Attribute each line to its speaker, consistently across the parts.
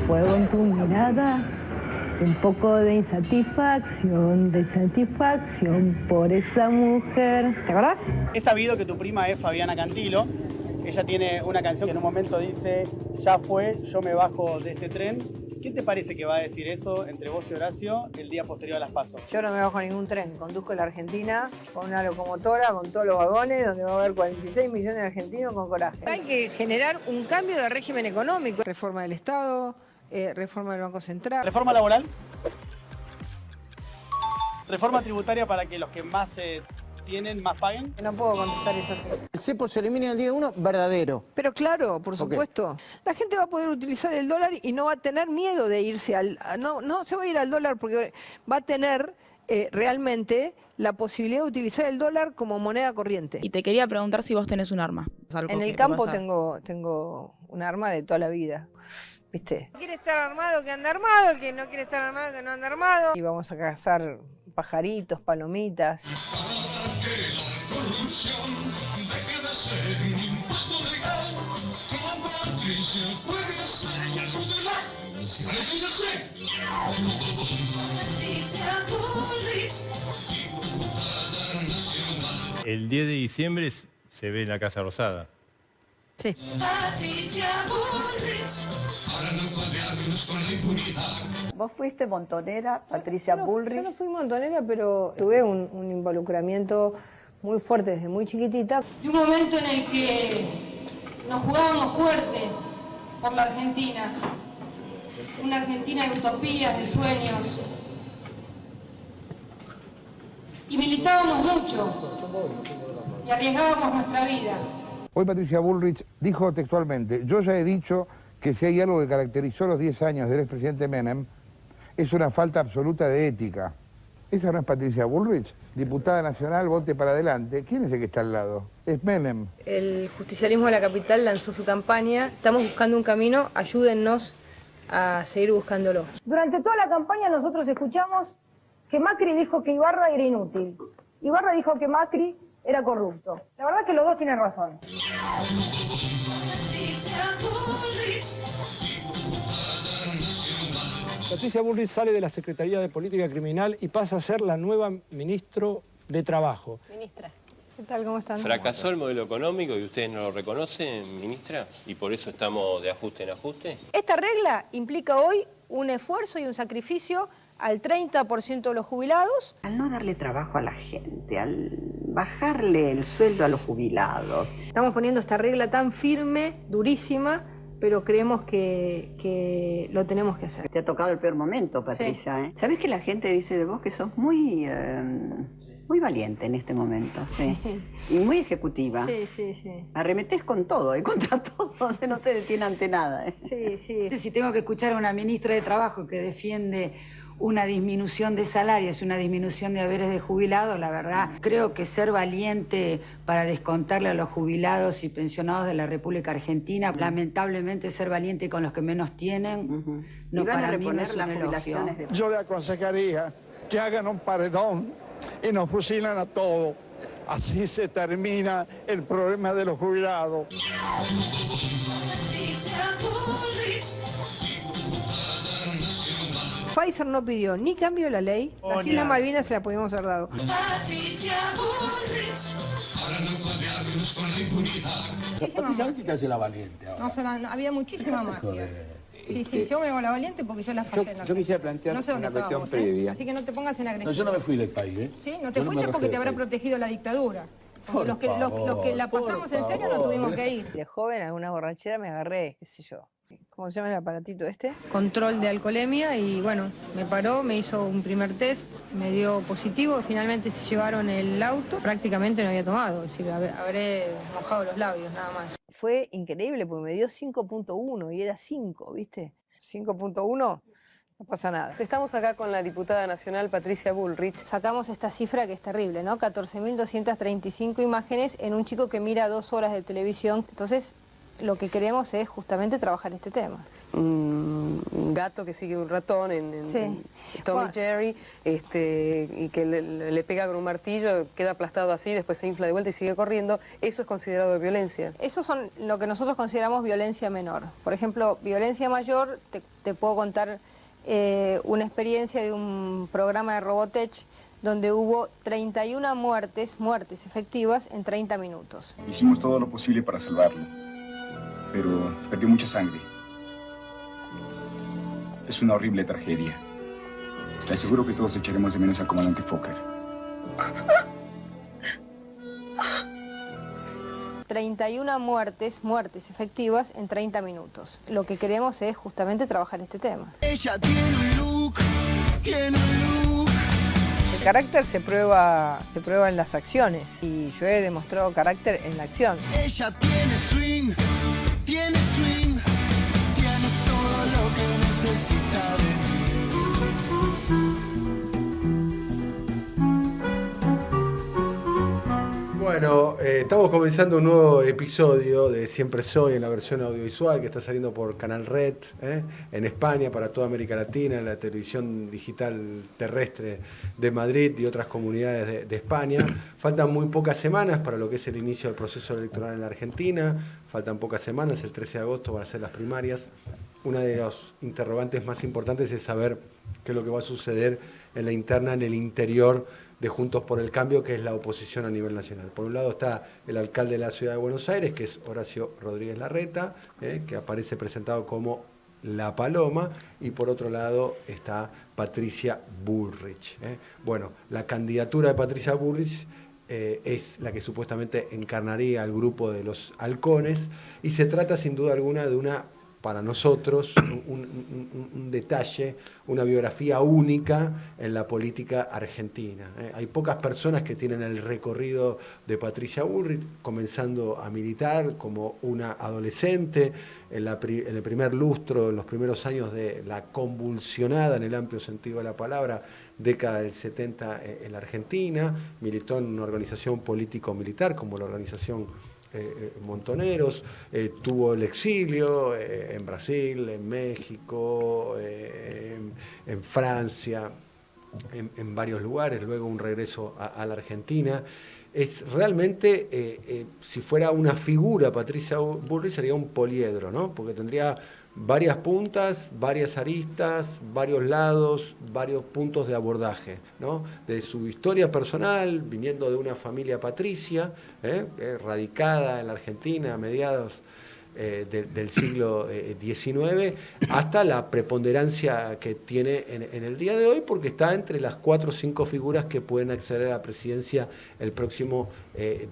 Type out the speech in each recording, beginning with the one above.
Speaker 1: fuego en tu mirada, un poco de insatisfacción, por esa mujer. ¿Te acordás?
Speaker 2: He sabido que tu prima es Fabiana Cantilo. Ella tiene una canción que en un momento dice: ya fue, yo me bajo de este tren. ¿Qué te parece que va a decir eso entre vos y Horacio el día posterior a las PASO?
Speaker 3: Yo no me bajo ningún tren, conduzco la Argentina con una locomotora, con todos los vagones, donde va a haber 46 millones de argentinos con coraje. Hay que generar un cambio de régimen económico. Reforma del Estado, reforma del Banco Central.
Speaker 2: ¿Reforma laboral? ¿Reforma tributaria para que los que más tienen más paguen?
Speaker 3: No puedo contestar eso así.
Speaker 4: El cepo se elimina el día 1, verdadero.
Speaker 3: Pero claro, por supuesto. La gente va a poder utilizar el dólar y no va a tener miedo de irse al... No se va a ir al dólar porque va a tener realmente la posibilidad de utilizar el dólar como moneda corriente.
Speaker 5: Y te quería preguntar si vos tenés un arma.
Speaker 3: En el campo tengo un arma de toda la vida. ¿Viste? El que quiere estar armado, que anda armado. El que no quiere estar armado, que no anda armado. Y vamos a cazar pajaritos, palomitas.
Speaker 6: El 10 de diciembre se ve en la Casa Rosada.
Speaker 3: Sí.
Speaker 7: Vos fuiste montonera, Patricia Bullrich.
Speaker 3: Yo no fui montonera, pero tuve un involucramiento muy fuerte desde muy chiquitita.
Speaker 8: De un momento en el que nos jugábamos fuerte por la Argentina. Una Argentina de utopías, de sueños. Y militábamos mucho. Y arriesgábamos nuestra vida.
Speaker 9: Hoy Patricia Bullrich dijo textualmente: yo ya he dicho que si hay algo que caracterizó los 10 años del expresidente Menem, es una falta absoluta de ética. ¿Esa no es Patricia Bullrich? Diputada nacional, vote para adelante. ¿Quién es el que está al lado? Es Menem.
Speaker 3: El justicialismo de la capital lanzó su campaña. Estamos buscando un camino, ayúdennos a seguir buscándolo.
Speaker 10: Durante toda la campaña nosotros escuchamos que Macri dijo que Ibarra era inútil. Ibarra dijo que Macri era corrupto. La verdad es que los dos tienen razón.
Speaker 11: Patricia Bullrich sale de la Secretaría de Política Criminal y pasa a ser la nueva ministro de Trabajo.
Speaker 3: Ministra, ¿qué tal? ¿Cómo están?
Speaker 12: ¿Fracasó el modelo económico y ustedes no lo reconocen, ministra? ¿Y por eso estamos de ajuste en ajuste?
Speaker 3: Esta regla implica hoy un esfuerzo y un sacrificio al 30% de los jubilados.
Speaker 7: Al no darle trabajo a la gente, al bajarle el sueldo a los jubilados.
Speaker 3: Estamos poniendo esta regla tan firme, durísima, pero creemos que lo tenemos que hacer.
Speaker 7: Te ha tocado el peor momento, Patricia.
Speaker 3: Sí.
Speaker 7: ¿Sabés que la gente dice de vos que sos muy valiente en este momento? Sí. Y muy ejecutiva.
Speaker 3: Sí.
Speaker 7: Arremetés con todo y contra todo, no se detiene ante nada.
Speaker 3: Sí.
Speaker 13: Si tengo que escuchar a una ministra de Trabajo que defiende una disminución de salarios, una disminución de haberes de jubilados, la verdad, creo que ser valiente para descontarle a los jubilados y pensionados de la República Argentina, lamentablemente ser valiente con los que menos tienen, no,
Speaker 7: y van
Speaker 13: para
Speaker 7: a
Speaker 13: mí no
Speaker 7: reponer
Speaker 13: es
Speaker 7: las
Speaker 13: un
Speaker 7: jubilaciones.
Speaker 13: elogio.
Speaker 14: Yo le aconsejaría que hagan un paredón y nos fusilan a todos. Así se termina el problema de los jubilados.
Speaker 3: Pfizer no pidió ni cambio de la ley, las Islas Malvinas se la podíamos haber dado.
Speaker 8: Patricia Bullrich.
Speaker 15: Patricia, a ver si te hace la valiente ahora.
Speaker 10: No, había muchísima magia. Sí, yo me hago la valiente porque yo las pasé en la
Speaker 15: Yo quisiera plantear una cuestión previa.
Speaker 10: Así que no te pongas en agresión.
Speaker 15: No, yo no me fui del país, ¿eh?
Speaker 10: Sí, no te fuiste porque te habrá protegido la dictadura. Los que la pasamos en serio no tuvimos que ir.
Speaker 3: De joven, alguna borrachera me agarré, qué sé yo. ¿Cómo se llama el aparatito este? Control de alcoholemia y bueno, me paró, me hizo un primer test, me dio positivo, finalmente se llevaron el auto, prácticamente no había tomado, es decir, habré mojado los labios nada más. Fue increíble porque me dio 5.1 y era 5, ¿viste? 5.1, no pasa nada.
Speaker 16: Estamos acá con la diputada nacional Patricia Bullrich.
Speaker 3: Sacamos esta cifra que es terrible, ¿no? 14.235 imágenes en un chico que mira 2 horas de televisión, entonces lo que queremos es justamente trabajar este tema.
Speaker 16: Un gato que sigue un ratón en Tom y Jerry, y que le pega con un martillo, queda aplastado así, después se infla de vuelta y sigue corriendo, eso es considerado violencia.
Speaker 3: Eso son lo que nosotros consideramos violencia menor. Por ejemplo, violencia mayor, te puedo contar una experiencia de un programa de Robotech donde hubo 31 muertes efectivas en 30 minutos.
Speaker 17: Hicimos todo lo posible para salvarlo, pero perdió mucha sangre. Es una horrible tragedia. Le aseguro que todos echaremos de menos al comandante Fokker.
Speaker 3: 31 muertes efectivas en 30 minutos. Lo que queremos es justamente trabajar este tema.
Speaker 18: Ella tiene un look, tiene un look.
Speaker 3: El carácter se prueba en las acciones y yo he demostrado carácter en la acción.
Speaker 18: Ella tiene swing, tiene todo lo que necesita de ti.
Speaker 19: Bueno, estamos comenzando un nuevo episodio de Siempre Soy en la versión audiovisual que está saliendo por Canal Red en España, para toda América Latina, en la televisión digital terrestre de Madrid y otras comunidades de España. Faltan muy pocas semanas para lo que es el inicio del proceso electoral en la Argentina. Faltan pocas semanas, el 13 de agosto van a ser las primarias. Una de los interrogantes más importantes es saber qué es lo que va a suceder en la interna, en el interior de Juntos por el Cambio, que es la oposición a nivel nacional. Por un lado está el alcalde de la Ciudad de Buenos Aires, que es Horacio Rodríguez Larreta, que aparece presentado como La Paloma, y por otro lado está Patricia Bullrich. Bueno, la candidatura de Patricia Bullrich es la que supuestamente encarnaría al grupo de los halcones, y se trata sin duda alguna de una, para nosotros, un detalle, una biografía única en la política argentina. Hay pocas personas que tienen el recorrido de Patricia Bullrich, comenzando a militar como una adolescente, en el primer lustro, en los primeros años de la convulsionada, en el amplio sentido de la palabra, década del 70 en la Argentina. Militó en una organización político-militar como la organización Montoneros, tuvo el exilio en Brasil, en México, en Francia, en varios lugares, luego un regreso a la Argentina. Es realmente, si fuera una figura, Patricia Bullrich sería un poliedro, ¿no? Porque tendría varias puntas, varias aristas, varios lados, varios puntos de abordaje, ¿no? De su historia personal, viniendo de una familia patricia, radicada en la Argentina a mediados del siglo XIX, hasta la preponderancia que tiene en el día de hoy, porque está entre las 4 o 5 figuras que pueden acceder a la presidencia el próximo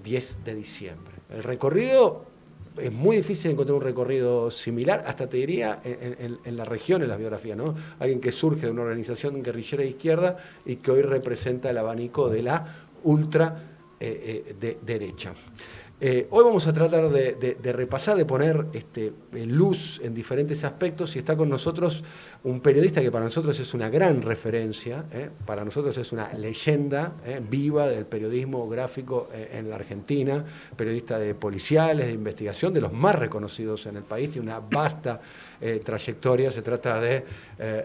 Speaker 19: 10 de diciembre. El recorrido, es muy difícil encontrar un recorrido similar, hasta te diría en la región, en las biografías, ¿no? Alguien que surge de una organización guerrillera de izquierda y que hoy representa el abanico de la ultra derecha. Hoy vamos a tratar de repasar, de poner luz en diferentes aspectos, y está con nosotros un periodista que para nosotros es una gran referencia, para nosotros es una leyenda viva del periodismo gráfico en la Argentina, periodista de policiales, de investigación, de los más reconocidos en el país, tiene una vasta trayectoria. Se trata de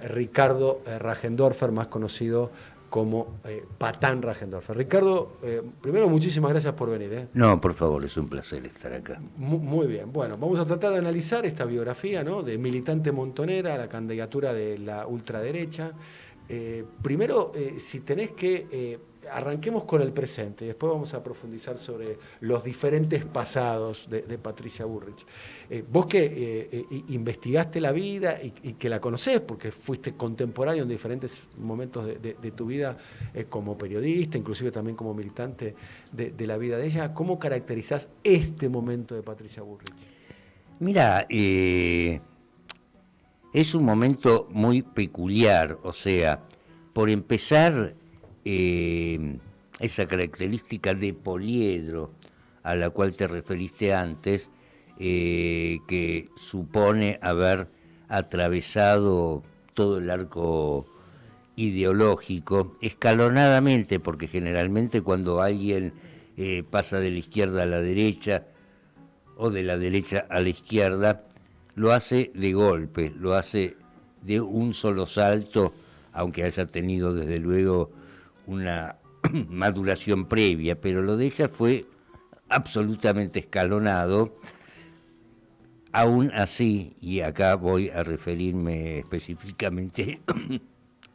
Speaker 19: Ricardo Rajendorfer, más conocido como Patán Rajendorfer. Ricardo, primero muchísimas gracias por venir.
Speaker 20: No, por favor, es un placer estar acá.
Speaker 19: Muy bien, bueno, vamos a tratar de analizar esta biografía, ¿no?, de militante montonera, la candidatura de la ultraderecha. Primero, si tenés que... arranquemos con el presente y después vamos a profundizar sobre los diferentes pasados de Patricia Bullrich. Vos que investigaste la vida y que la conocés porque fuiste contemporáneo en diferentes momentos de tu vida como periodista, inclusive también como militante de la vida de ella, ¿cómo caracterizás este momento de Patricia Bullrich?
Speaker 20: Mira, es un momento muy peculiar, o sea, por empezar, esa característica de poliedro a la cual te referiste antes, que supone haber atravesado todo el arco ideológico escalonadamente, porque generalmente cuando alguien pasa de la izquierda a la derecha o de la derecha a la izquierda, lo hace de golpe, lo hace de un solo salto, aunque haya tenido desde luego una maduración previa, pero lo de ella fue absolutamente escalonado. Aún así, y acá voy a referirme específicamente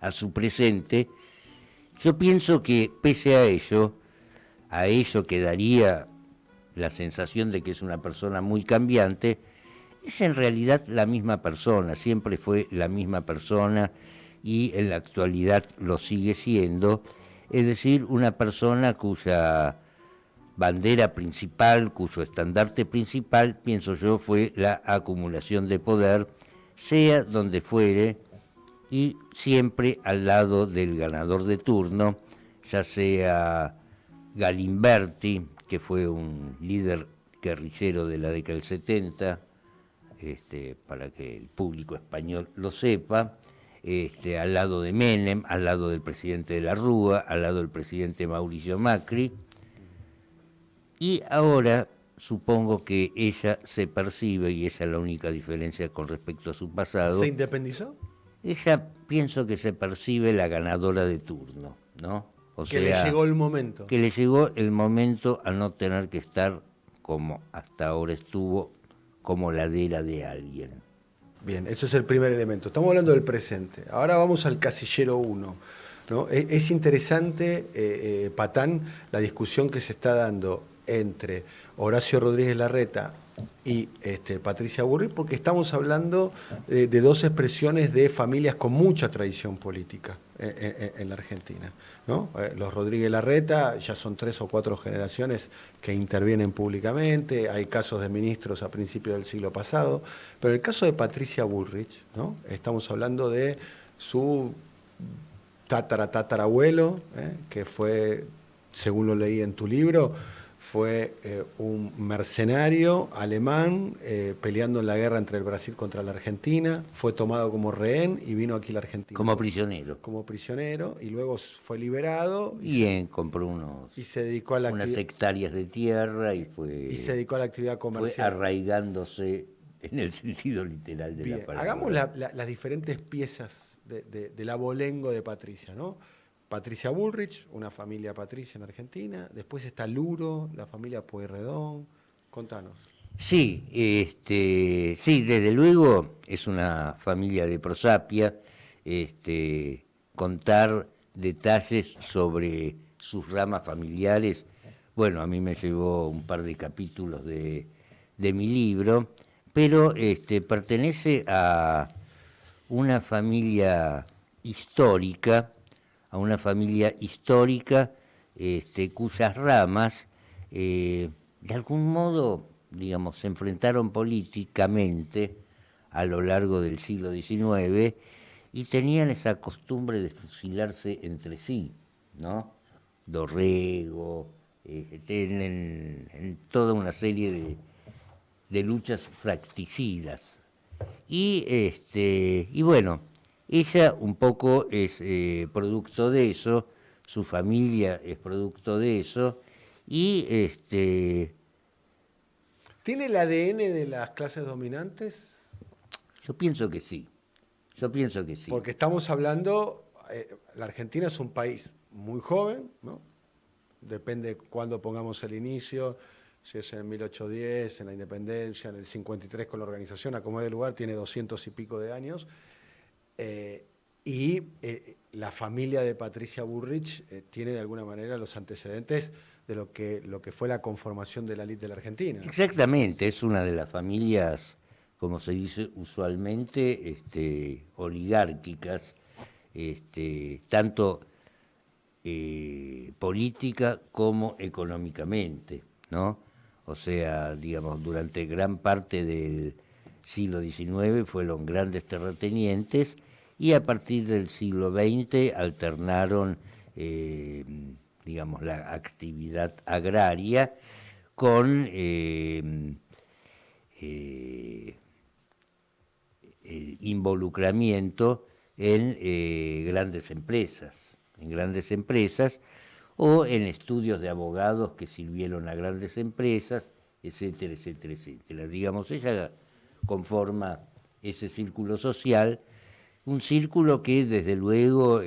Speaker 20: a su presente, yo pienso que pese a ello que daría la sensación de que es una persona muy cambiante, es en realidad la misma persona, siempre fue la misma persona y en la actualidad lo sigue siendo, es decir, una persona cuya bandera principal, cuyo estandarte principal, pienso yo, fue la acumulación de poder, sea donde fuere, y siempre al lado del ganador de turno, ya sea Galimberti, que fue un líder guerrillero de la década del 70, para que el público español lo sepa, al lado de Menem, al lado del presidente de la Rúa, al lado del presidente Mauricio Macri, y ahora supongo que ella se percibe, y esa es la única diferencia con respecto a su pasado.
Speaker 19: ¿Se independizó?
Speaker 20: Ella pienso que se percibe la ganadora de turno, ¿no?
Speaker 19: Que le llegó el momento.
Speaker 20: Que le llegó el momento a no tener que estar como hasta ahora estuvo, como ladera de alguien.
Speaker 19: Bien, eso es el primer elemento. Estamos hablando del presente. Ahora vamos al casillero 1. ¿No? Es interesante, Patán, la discusión que se está dando entre Horacio Rodríguez Larreta y Patricia Bullrich, porque estamos hablando de dos expresiones de familias con mucha tradición política en la Argentina, ¿no? Los Rodríguez Larreta ya son 3 o 4 generaciones que intervienen públicamente, hay casos de ministros a principios del siglo pasado, pero en el caso de Patricia Bullrich, ¿no? Estamos hablando de su tatarabuelo, que fue, según lo leí en tu libro, fue un mercenario alemán peleando en la guerra entre el Brasil contra la Argentina, fue tomado como rehén y vino aquí a la Argentina.
Speaker 20: Como prisionero.
Speaker 19: Como prisionero, y luego fue liberado.
Speaker 20: Y compró
Speaker 19: y se dedicó a
Speaker 20: unas hectáreas de tierra y
Speaker 19: se dedicó a la actividad comercial.
Speaker 20: Fue arraigándose en el sentido literal de la palabra.
Speaker 19: Hagamos las diferentes piezas del abolengo de Patricia, ¿no? Patricia Bullrich, una familia patricia en Argentina, después está Luro, la familia Pueyrredón, contanos.
Speaker 20: Sí, sí, desde luego es una familia de prosapia, contar detalles sobre sus ramas familiares, bueno, a mí me llevó un par de capítulos de mi libro, pero pertenece a una familia histórica, cuyas ramas de algún modo, digamos, se enfrentaron políticamente a lo largo del siglo XIX y tenían esa costumbre de fusilarse entre sí, ¿no? Dorrego, en toda una serie de luchas fracticidas. Y bueno, ella un poco es producto de eso, su familia es producto de eso, y
Speaker 19: ¿tiene el ADN de las clases dominantes?
Speaker 20: Yo pienso que sí,
Speaker 19: Porque estamos hablando, la Argentina es un país muy joven, ¿no? Depende cuándo pongamos el inicio, si es en 1810, en la independencia, en el 53 con la organización, a como es el lugar, tiene 200 y pico de años. La familia de Patricia Bullrich tiene de alguna manera los antecedentes de lo que fue la conformación de la élite de la Argentina.
Speaker 20: Exactamente, es una de las familias, como se dice usualmente, oligárquicas, tanto política como económicamente, ¿no? O sea, digamos, durante gran parte del siglo XIX fueron grandes terratenientes y a partir del siglo XX alternaron, digamos, la actividad agraria con el involucramiento en grandes empresas o en estudios de abogados que sirvieron a grandes empresas, etcétera, etcétera, etcétera. Digamos, ella conforma ese círculo social, un círculo que desde luego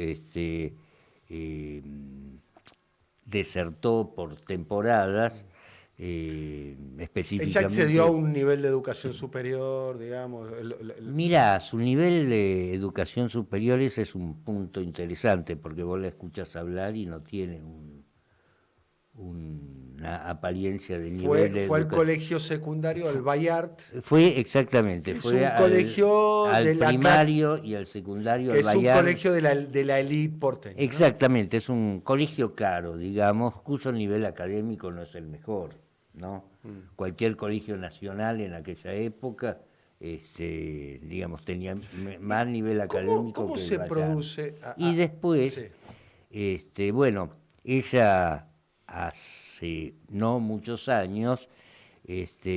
Speaker 20: desertó por temporadas, específicamente.
Speaker 19: Ella accedió a un nivel de educación superior, digamos.
Speaker 20: Mira, su nivel de educación superior, ese es un punto interesante, porque vos la escuchas hablar y no tiene una apariencia de nivel de
Speaker 19: Fue al
Speaker 20: educación.
Speaker 19: colegio secundario, al Bayard.
Speaker 20: Fue, exactamente,
Speaker 19: Es
Speaker 20: fue
Speaker 19: un colegio
Speaker 20: al
Speaker 19: de la
Speaker 20: primario
Speaker 19: clase,
Speaker 20: y al secundario,
Speaker 19: que
Speaker 20: al
Speaker 19: es un
Speaker 20: Bayard.
Speaker 19: colegio de la élite porteña, ¿no?
Speaker 20: Exactamente, es un colegio caro, digamos, cuyo nivel académico no es el mejor, ¿no? Cualquier colegio nacional en aquella época, digamos, tenía más nivel académico
Speaker 19: ¿Cómo
Speaker 20: que el
Speaker 19: se
Speaker 20: Bayard.
Speaker 19: produce?
Speaker 20: Y después, bueno, ella hace no muchos años,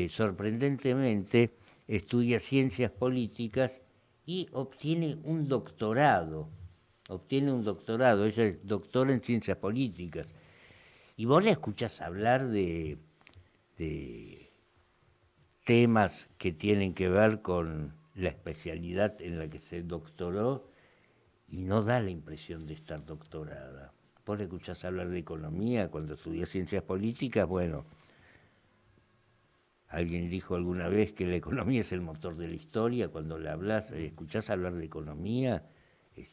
Speaker 20: sorprendentemente, estudia ciencias políticas y obtiene un doctorado. Ella es doctora en ciencias políticas. Y vos la escuchás hablar de temas que tienen que ver con la especialidad en la que se doctoró y no da la impresión de estar doctorada. Vos la escuchás hablar de economía cuando estudió ciencias políticas, bueno, alguien dijo alguna vez que la economía es el motor de la historia, cuando le escuchás hablar de economía,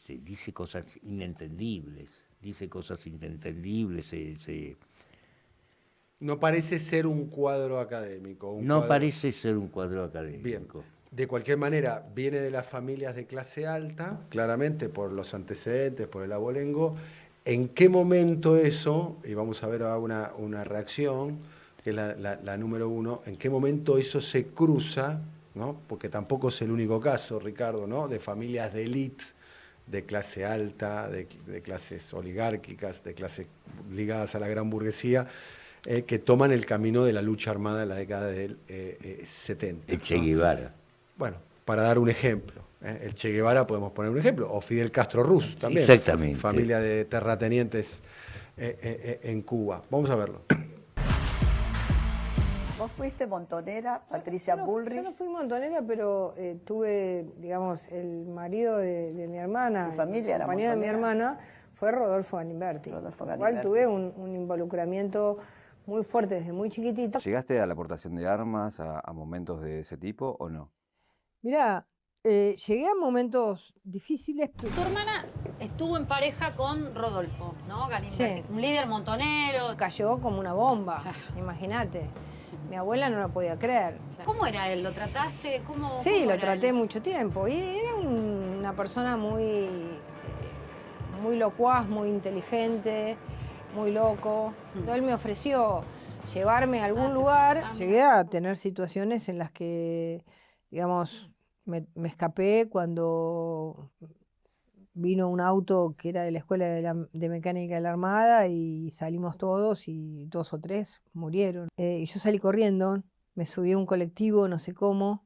Speaker 20: dice cosas inentendibles,
Speaker 19: No parece ser un cuadro académico.
Speaker 20: Parece ser un cuadro académico.
Speaker 19: Bien. De cualquier manera, viene de las familias de clase alta, claramente por los antecedentes, por el abolengo. ¿En qué momento eso, y vamos a ver ahora una reacción, que es la número uno, en qué momento eso se cruza, ¿no? Porque tampoco es el único caso, Ricardo, ¿no? De familias de élite, de clase alta, de clases oligárquicas, de clases ligadas a la gran burguesía, que toman el camino de la lucha armada en la década del 70.
Speaker 20: El Che Guevara.
Speaker 19: Bueno, para dar un ejemplo, el Che Guevara podemos poner un ejemplo, o Fidel Castro Ruz también.
Speaker 20: Exactamente.
Speaker 19: Familia de terratenientes en Cuba. Vamos a verlo.
Speaker 21: ¿Vos fuiste montonera, Patricia Bullrich?
Speaker 3: Yo no fui montonera, pero tuve, digamos, el marido de mi hermana,
Speaker 21: ¿Tu familia era
Speaker 3: el compañero de mi
Speaker 21: montonera?
Speaker 3: hermana, fue Rodolfo Galimberti. Igual tuve un involucramiento muy fuerte desde muy chiquitita.
Speaker 22: ¿Llegaste a la aportación de armas a momentos de ese tipo o no?
Speaker 3: Mirá, llegué a momentos difíciles.
Speaker 23: Tu hermana estuvo en pareja con Rodolfo, ¿no? Galimberti,
Speaker 3: Sí.
Speaker 23: un líder montonero.
Speaker 3: Cayó como una bomba, imagínate. Mi abuela no lo podía creer.
Speaker 23: ¿Cómo era él? ¿Lo trataste? ¿Cómo
Speaker 3: Sí, lo
Speaker 23: era
Speaker 3: traté
Speaker 23: él?
Speaker 3: mucho tiempo. Y era una persona muy locuaz, muy inteligente, muy loco. Él me ofreció llevarme a algún lugar. Llegué a tener situaciones en las que, digamos, me escapé cuando vino un auto que era de la Escuela de Mecánica de la Armada y salimos todos y 2 o 3 murieron. Y yo salí corriendo, me subí a un colectivo, no sé cómo,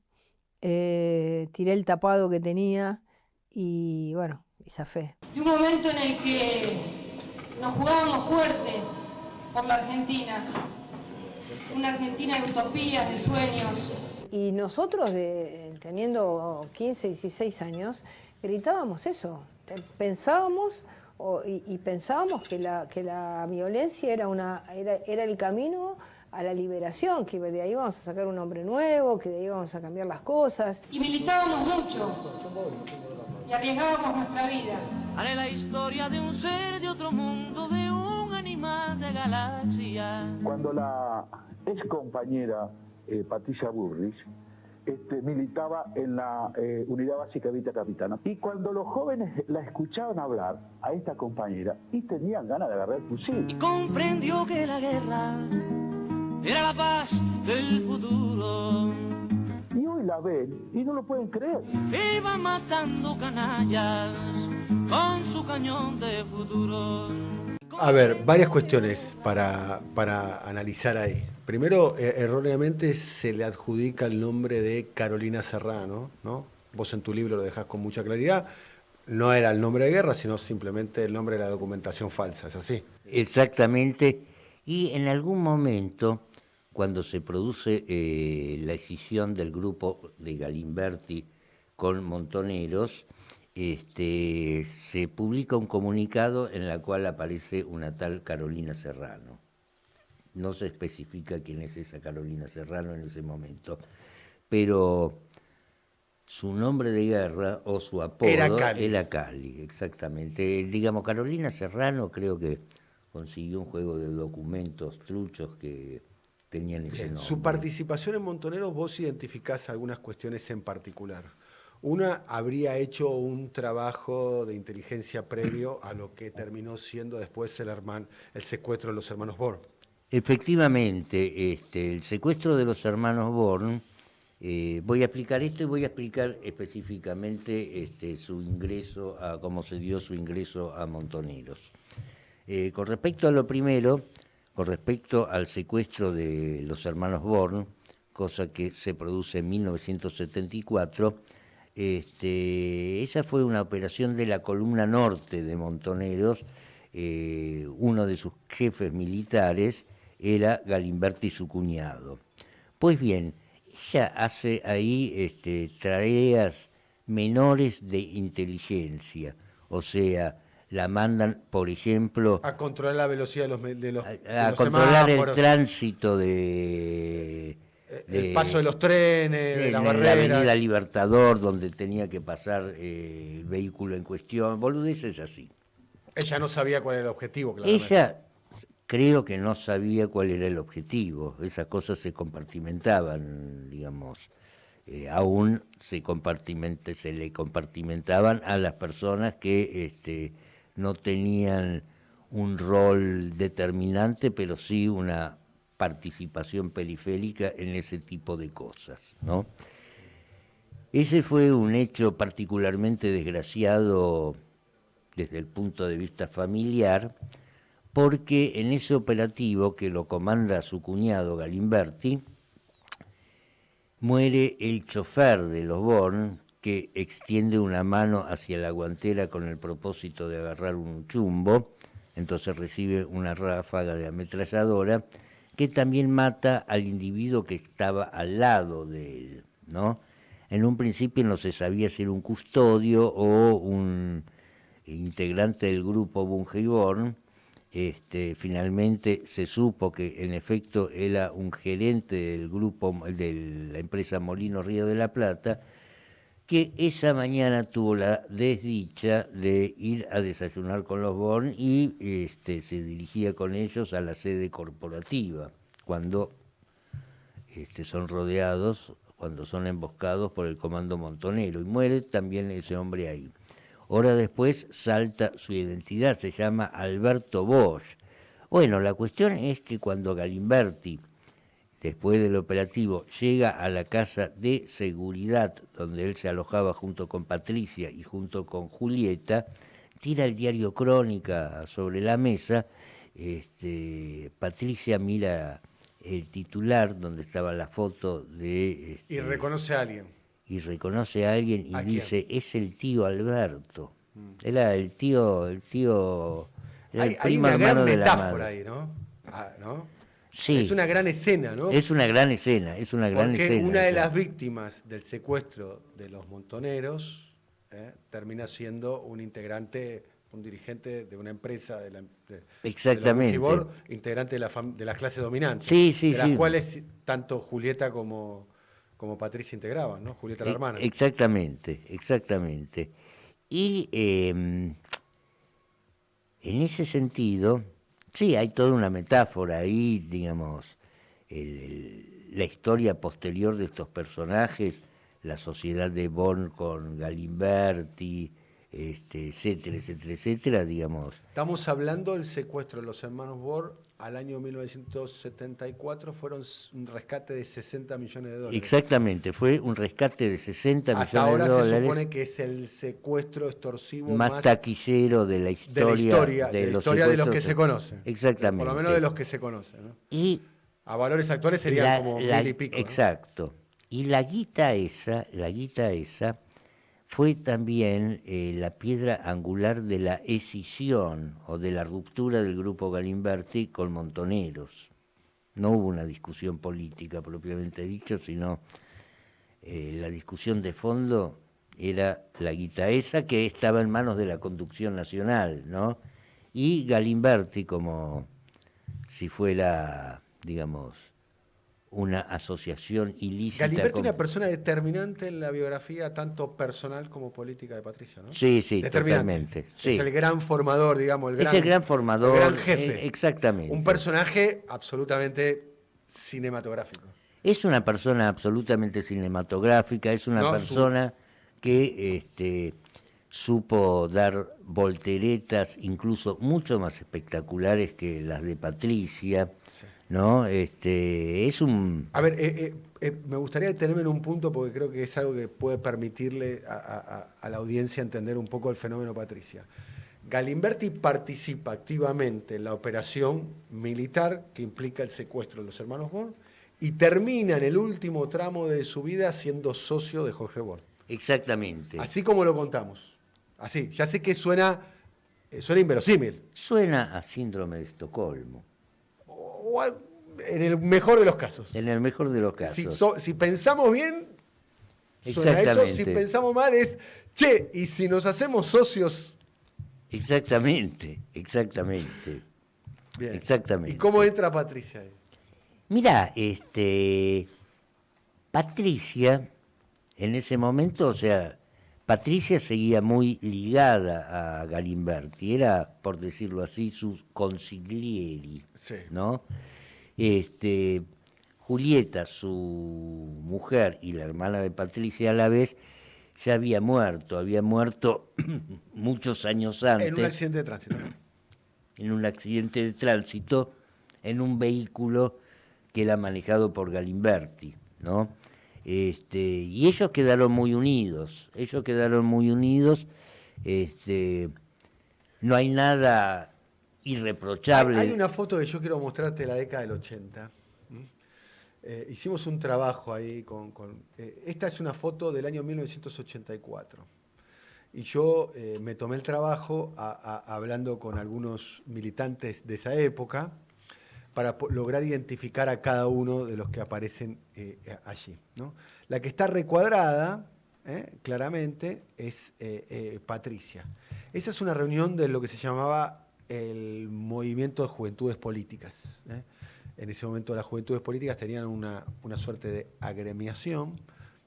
Speaker 3: tiré el tapado que tenía y bueno, y zafé.
Speaker 8: De un momento en el que nos jugábamos fuerte por la Argentina, una Argentina de utopías, de sueños.
Speaker 3: Y nosotros, teniendo 15, 16 años, gritábamos eso. Pensábamos y pensábamos que la violencia era el camino a la liberación, que de ahí íbamos a sacar un hombre nuevo, que de ahí íbamos a cambiar las cosas.
Speaker 8: Y militábamos mucho y arriesgábamos nuestra vida.
Speaker 24: Haré la historia de un ser de otro mundo, de un animal de galaxia.
Speaker 25: Cuando la ex compañera Patricia Bullrich militaba en la Unidad Básica Vita Capitana, y cuando los jóvenes la escuchaban hablar a esta compañera y tenían ganas de agarrar el fusil.
Speaker 24: Y comprendió que la guerra era la paz del futuro.
Speaker 25: Y hoy la ven y no lo pueden creer.
Speaker 24: Iba matando canallas con su cañón de futuro.
Speaker 19: A ver, varias cuestiones para analizar ahí. Primero, erróneamente se le adjudica el nombre de Carolina Serrano, ¿no? Vos en tu libro lo dejás con mucha claridad. No era el nombre de guerra, sino simplemente el nombre de la documentación falsa, ¿es así?
Speaker 20: Exactamente. Y en algún momento cuando se produce la escisión del grupo de Galimberti con Montoneros, se publica un comunicado en el cual aparece una tal Carolina Serrano. No se especifica quién es esa Carolina Serrano en ese momento, pero su nombre de guerra o su apodo era Cali, exactamente. Digamos, Carolina Serrano creo que consiguió un juego de documentos truchos que tenían ese nombre.
Speaker 19: Su participación en Montoneros, vos identificás algunas cuestiones en particular. Una, habría hecho un trabajo de inteligencia previo a lo que terminó siendo después el secuestro de los hermanos Born.
Speaker 20: Efectivamente, el secuestro de los hermanos Born, voy a explicar esto y voy a explicar específicamente su ingreso, cómo se dio su ingreso a Montoneros. Con respecto a lo primero, con respecto al secuestro de los hermanos Born, cosa que se produce en 1974, esa fue una operación de la columna norte de Montoneros. Uno de sus jefes militares era Galimberti, su cuñado. Pues bien, ella hace ahí tareas menores de inteligencia, o sea, la mandan, por ejemplo,
Speaker 19: a controlar la velocidad de los
Speaker 20: controlar
Speaker 19: semáforos,
Speaker 20: el tránsito el
Speaker 19: paso de los trenes, de las barreras.
Speaker 20: La avenida Libertador, donde tenía que pasar el vehículo en cuestión, boludeces así.
Speaker 19: Ella no sabía cuál era el objetivo, claramente.
Speaker 20: Ella creo que no sabía cuál era el objetivo, esas cosas se compartimentaban, digamos, aún se le compartimentaban a las personas que no tenían un rol determinante, pero sí una participación periférica en ese tipo de cosas, ¿no? Ese fue un hecho particularmente desgraciado desde el punto de vista familiar, porque en ese operativo que lo comanda su cuñado Galimberti, muere el chofer de los Born, que extiende una mano hacia la guantera con el propósito de agarrar un chumbo, entonces recibe una ráfaga de ametralladora, que también mata al individuo que estaba al lado de él, ¿no? En un principio no se sabía si era un custodio o un integrante del grupo Bunge y Born. Finalmente se supo que en efecto era un gerente del grupo, de la empresa Molino Río de la Plata, que esa mañana tuvo la desdicha de ir a desayunar con los Born y se dirigía con ellos a la sede corporativa, cuando son rodeados, cuando son emboscados por el comando Montonero, y muere también ese hombre ahí. Horas después salta su identidad, se llama Alberto Bosch. Bueno, la cuestión es que cuando Galimberti, después del operativo, llega a la casa de seguridad, donde él se alojaba junto con Patricia y junto con Julieta, tira el diario Crónica sobre la mesa. Patricia mira el titular, donde estaba la foto de...
Speaker 19: y reconoce a alguien.
Speaker 20: Y reconoce a alguien y dice, es el tío Alberto. Era el tío... Era el
Speaker 19: hay una gran metáfora ahí, ¿no? ¿No?
Speaker 20: Sí.
Speaker 19: Es una gran escena, ¿no?
Speaker 20: Es una gran escena, es una gran escena.
Speaker 19: Porque una de las víctimas del secuestro de los Montoneros termina siendo un integrante, un dirigente de una empresa
Speaker 20: exactamente.
Speaker 19: De la integrante de la clase dominante.
Speaker 20: Sí, sí,
Speaker 19: de las cuales tanto Julieta como Patricia integraban, ¿no? Julieta la hermana.
Speaker 20: Exactamente, exactamente. Y en ese sentido, sí, hay toda una metáfora ahí, digamos, la historia posterior de estos personajes, la sociedad de Born con Galimberti, etcétera, etcétera, etcétera, digamos.
Speaker 19: Estamos hablando del secuestro de los hermanos Born al año 1974, fueron un rescate de $60 millones.
Speaker 20: Exactamente, fue un rescate de 60 millones de dólares.
Speaker 19: Hasta ahora se supone que es el secuestro extorsivo
Speaker 20: más taquillero de la historia
Speaker 19: de los que se conocen.
Speaker 20: Exactamente.
Speaker 19: Por lo menos de los que se conocen, ¿no?
Speaker 20: Y
Speaker 19: a valores actuales serían como 1000 y pico.
Speaker 20: Exacto. ¿No? Y la guita esa fue también la piedra angular de la escisión o de la ruptura del grupo Galimberti con Montoneros. No hubo una discusión política propiamente dicho, sino la discusión de fondo era la guita esa que estaba en manos de la conducción nacional, ¿no? Y Galimberti, como si fuera, digamos, una asociación ilícita.
Speaker 19: Galimberti una persona determinante en la biografía tanto personal como política de Patricia, ¿no?
Speaker 20: Sí, totalmente. Sí.
Speaker 19: Es el gran formador, digamos,
Speaker 20: es el gran formador,
Speaker 19: el gran jefe.
Speaker 20: Exactamente.
Speaker 19: Un personaje absolutamente cinematográfico.
Speaker 20: Es una persona absolutamente cinematográfica, es una persona que supo dar volteretas incluso mucho más espectaculares que las de Patricia, ¿no? Es un...
Speaker 19: A ver, me gustaría detenerme en un punto porque creo que es algo que puede permitirle a la audiencia entender un poco el fenómeno Patricia. Galimberti participa activamente en la operación militar que implica el secuestro de los hermanos Born y termina en el último tramo de su vida siendo socio de Jorge Born.
Speaker 20: Exactamente.
Speaker 19: Así como lo contamos. Así, ya sé que suena inverosímil.
Speaker 20: Suena a síndrome de Estocolmo.
Speaker 19: En el mejor de los casos.
Speaker 20: En el mejor de los casos.
Speaker 19: Si pensamos bien, suena eso. Si pensamos mal es, che, ¿y si nos hacemos socios?
Speaker 20: Exactamente.
Speaker 19: Bien.
Speaker 20: Exactamente.
Speaker 19: ¿Y cómo entra Patricia ahí?
Speaker 20: Mirá, Patricia, en ese momento, o sea, Patricia seguía muy ligada a Galimberti, era, por decirlo así, su consiglieri, ¿no? Julieta, su mujer y la hermana de Patricia a la vez, ya había muerto muchos años antes.
Speaker 19: En un accidente de tránsito.
Speaker 20: En un accidente de tránsito, en un vehículo que era manejado por Galimberti, ¿no? Y ellos quedaron muy unidos, no hay nada irreprochable.
Speaker 19: Hay una foto que yo quiero mostrarte de la década del 80. Hicimos un trabajo ahí esta es una foto del año 1984. Y yo me tomé el trabajo hablando con algunos militantes de esa época para lograr identificar a cada uno de los que aparecen allí, ¿no? La que está recuadrada, claramente, es Patricia. Esa es una reunión de lo que se llamaba el Movimiento de Juventudes Políticas. En ese momento las Juventudes Políticas tenían una suerte de agremiación,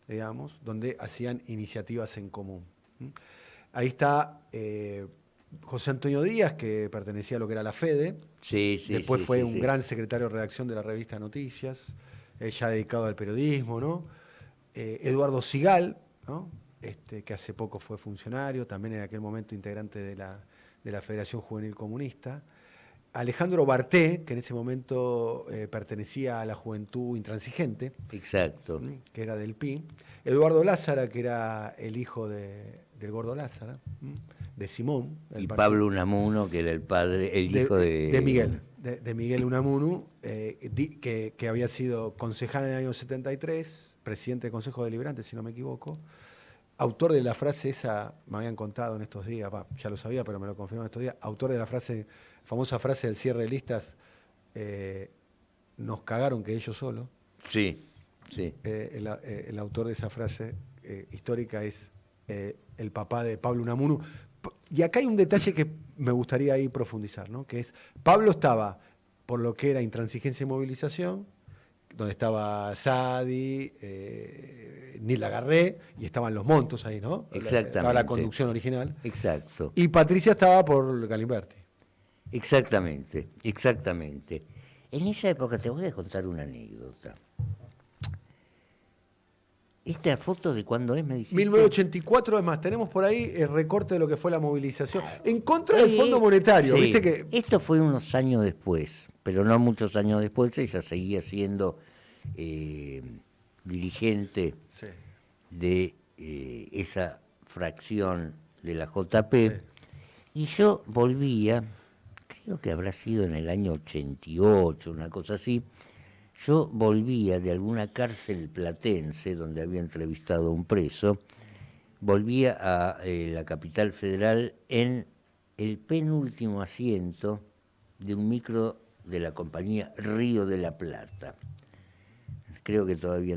Speaker 19: digamos, donde hacían iniciativas en común. Ahí está José Antonio Díaz, que pertenecía a lo que era la FEDE. Después fue un gran secretario de redacción de la revista Noticias, ya dedicado al periodismo, ¿no? Eduardo Sigal, ¿no? Que hace poco fue funcionario, también en aquel momento integrante de la Federación Juvenil Comunista. Alejandro Barté, que en ese momento pertenecía a la Juventud Intransigente.
Speaker 20: Exacto.
Speaker 19: Que era del PI. Eduardo Lázara, que era el hijo del Gordo Lázara, de Simón.
Speaker 20: Y Pablo Unamuno, que era el hijo de
Speaker 19: Miguel. De Miguel Unamuno, que había sido concejal en el año 73, presidente del Consejo Deliberante, si no me equivoco. Autor de la frase esa, me habían contado en estos días, ya lo sabía, pero me lo confirmó en estos días, autor de la famosa frase del cierre de listas, nos cagaron que ellos solos.
Speaker 20: Sí.
Speaker 19: El autor de esa frase histórica es el papá de Pablo Unamuno. Y acá hay un detalle que me gustaría ahí profundizar, ¿no? Que es, Pablo estaba por lo que era intransigencia y movilización, donde estaba Sadi, Nil Lagarré, y estaban los Montos ahí, ¿no?
Speaker 20: Exactamente.
Speaker 19: Estaba la conducción original.
Speaker 20: Exacto.
Speaker 19: Y Patricia estaba por Galimberti.
Speaker 20: Exactamente. En esa época te voy a contar una anécdota. ¿Esta foto de cuándo es, me dijiste?
Speaker 19: 1984, además, tenemos por ahí el recorte de lo que fue la movilización. En contra del Fondo Monetario,
Speaker 20: sí.
Speaker 19: ¿Viste que?
Speaker 20: Esto fue unos años después, pero no muchos años después, ella seguía siendo dirigente de esa fracción de la JP, y yo volvía, creo que habrá sido en el año 88, una cosa así. Yo volvía de alguna cárcel platense donde había entrevistado a un preso, volvía a la capital federal en el penúltimo asiento de un micro de la compañía Río de la Plata. Creo que todavía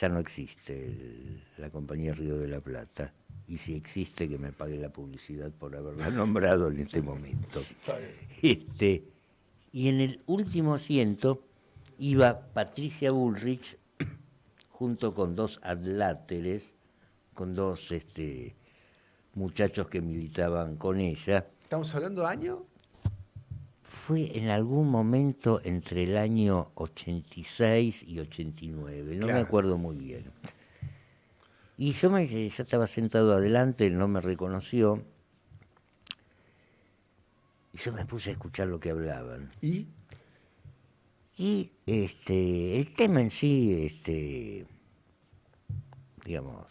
Speaker 20: ya no existe la compañía Río de la Plata. Y si existe, que me pague la publicidad por haberla nombrado en este momento. Y en el último asiento iba Patricia Bullrich junto con 2 adláteres, con 2 muchachos que militaban con ella.
Speaker 19: ¿Estamos hablando de año?
Speaker 20: Fue en algún momento entre el año 86 y 89, no me acuerdo muy bien. Y yo estaba sentado adelante, él no me reconoció, y yo me puse a escuchar lo que hablaban.
Speaker 19: ¿Y?
Speaker 20: Y el tema en sí, digamos,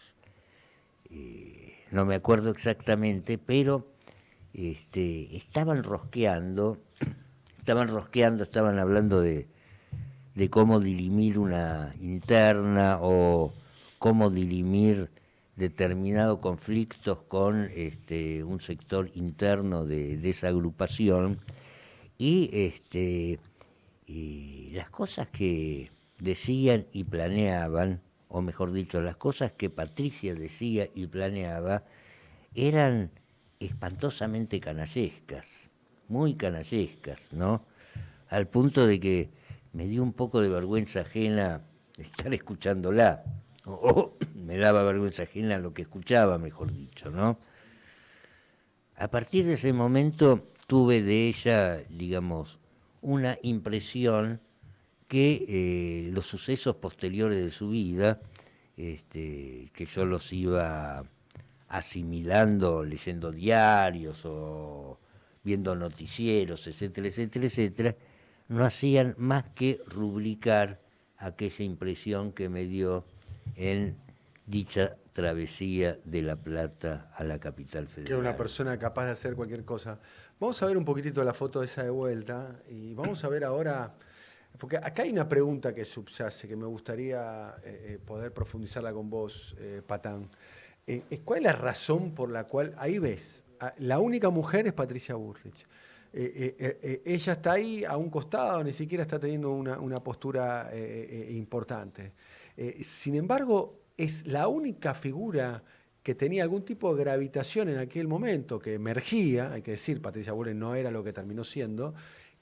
Speaker 20: no me acuerdo exactamente, pero estaban rosqueando, estaban hablando de cómo dirimir una interna o cómo dirimir determinados conflictos con un sector interno de esa agrupación, y las cosas que decían y planeaban, o mejor dicho, las cosas que Patricia decía y planeaba, eran espantosamente canallescas, muy canallescas, ¿no? Al punto de que me dio un poco de vergüenza ajena estar escuchándola, o me daba vergüenza ajena lo que escuchaba, mejor dicho, ¿no? A partir de ese momento tuve de ella, digamos, una impresión que los sucesos posteriores de su vida, que yo los iba asimilando leyendo diarios o viendo noticieros, etcétera, etcétera, etcétera, no hacían más que rubricar aquella impresión que me dio en dicha travesía de La Plata a la capital federal.
Speaker 19: Que era una persona capaz de hacer cualquier cosa. Vamos a ver un poquitito la foto esa de vuelta y vamos a ver ahora, porque acá hay una pregunta que subyace, que me gustaría poder profundizarla con vos, Patán. ¿Cuál es la razón por la cual, ahí ves, la única mujer es Patricia Bullrich? Ella está ahí a un costado, ni siquiera está teniendo una postura importante. Sin embargo, es la única figura que tenía algún tipo de gravitación en aquel momento, que emergía, hay que decir, Patricia Bullrich no era lo que terminó siendo,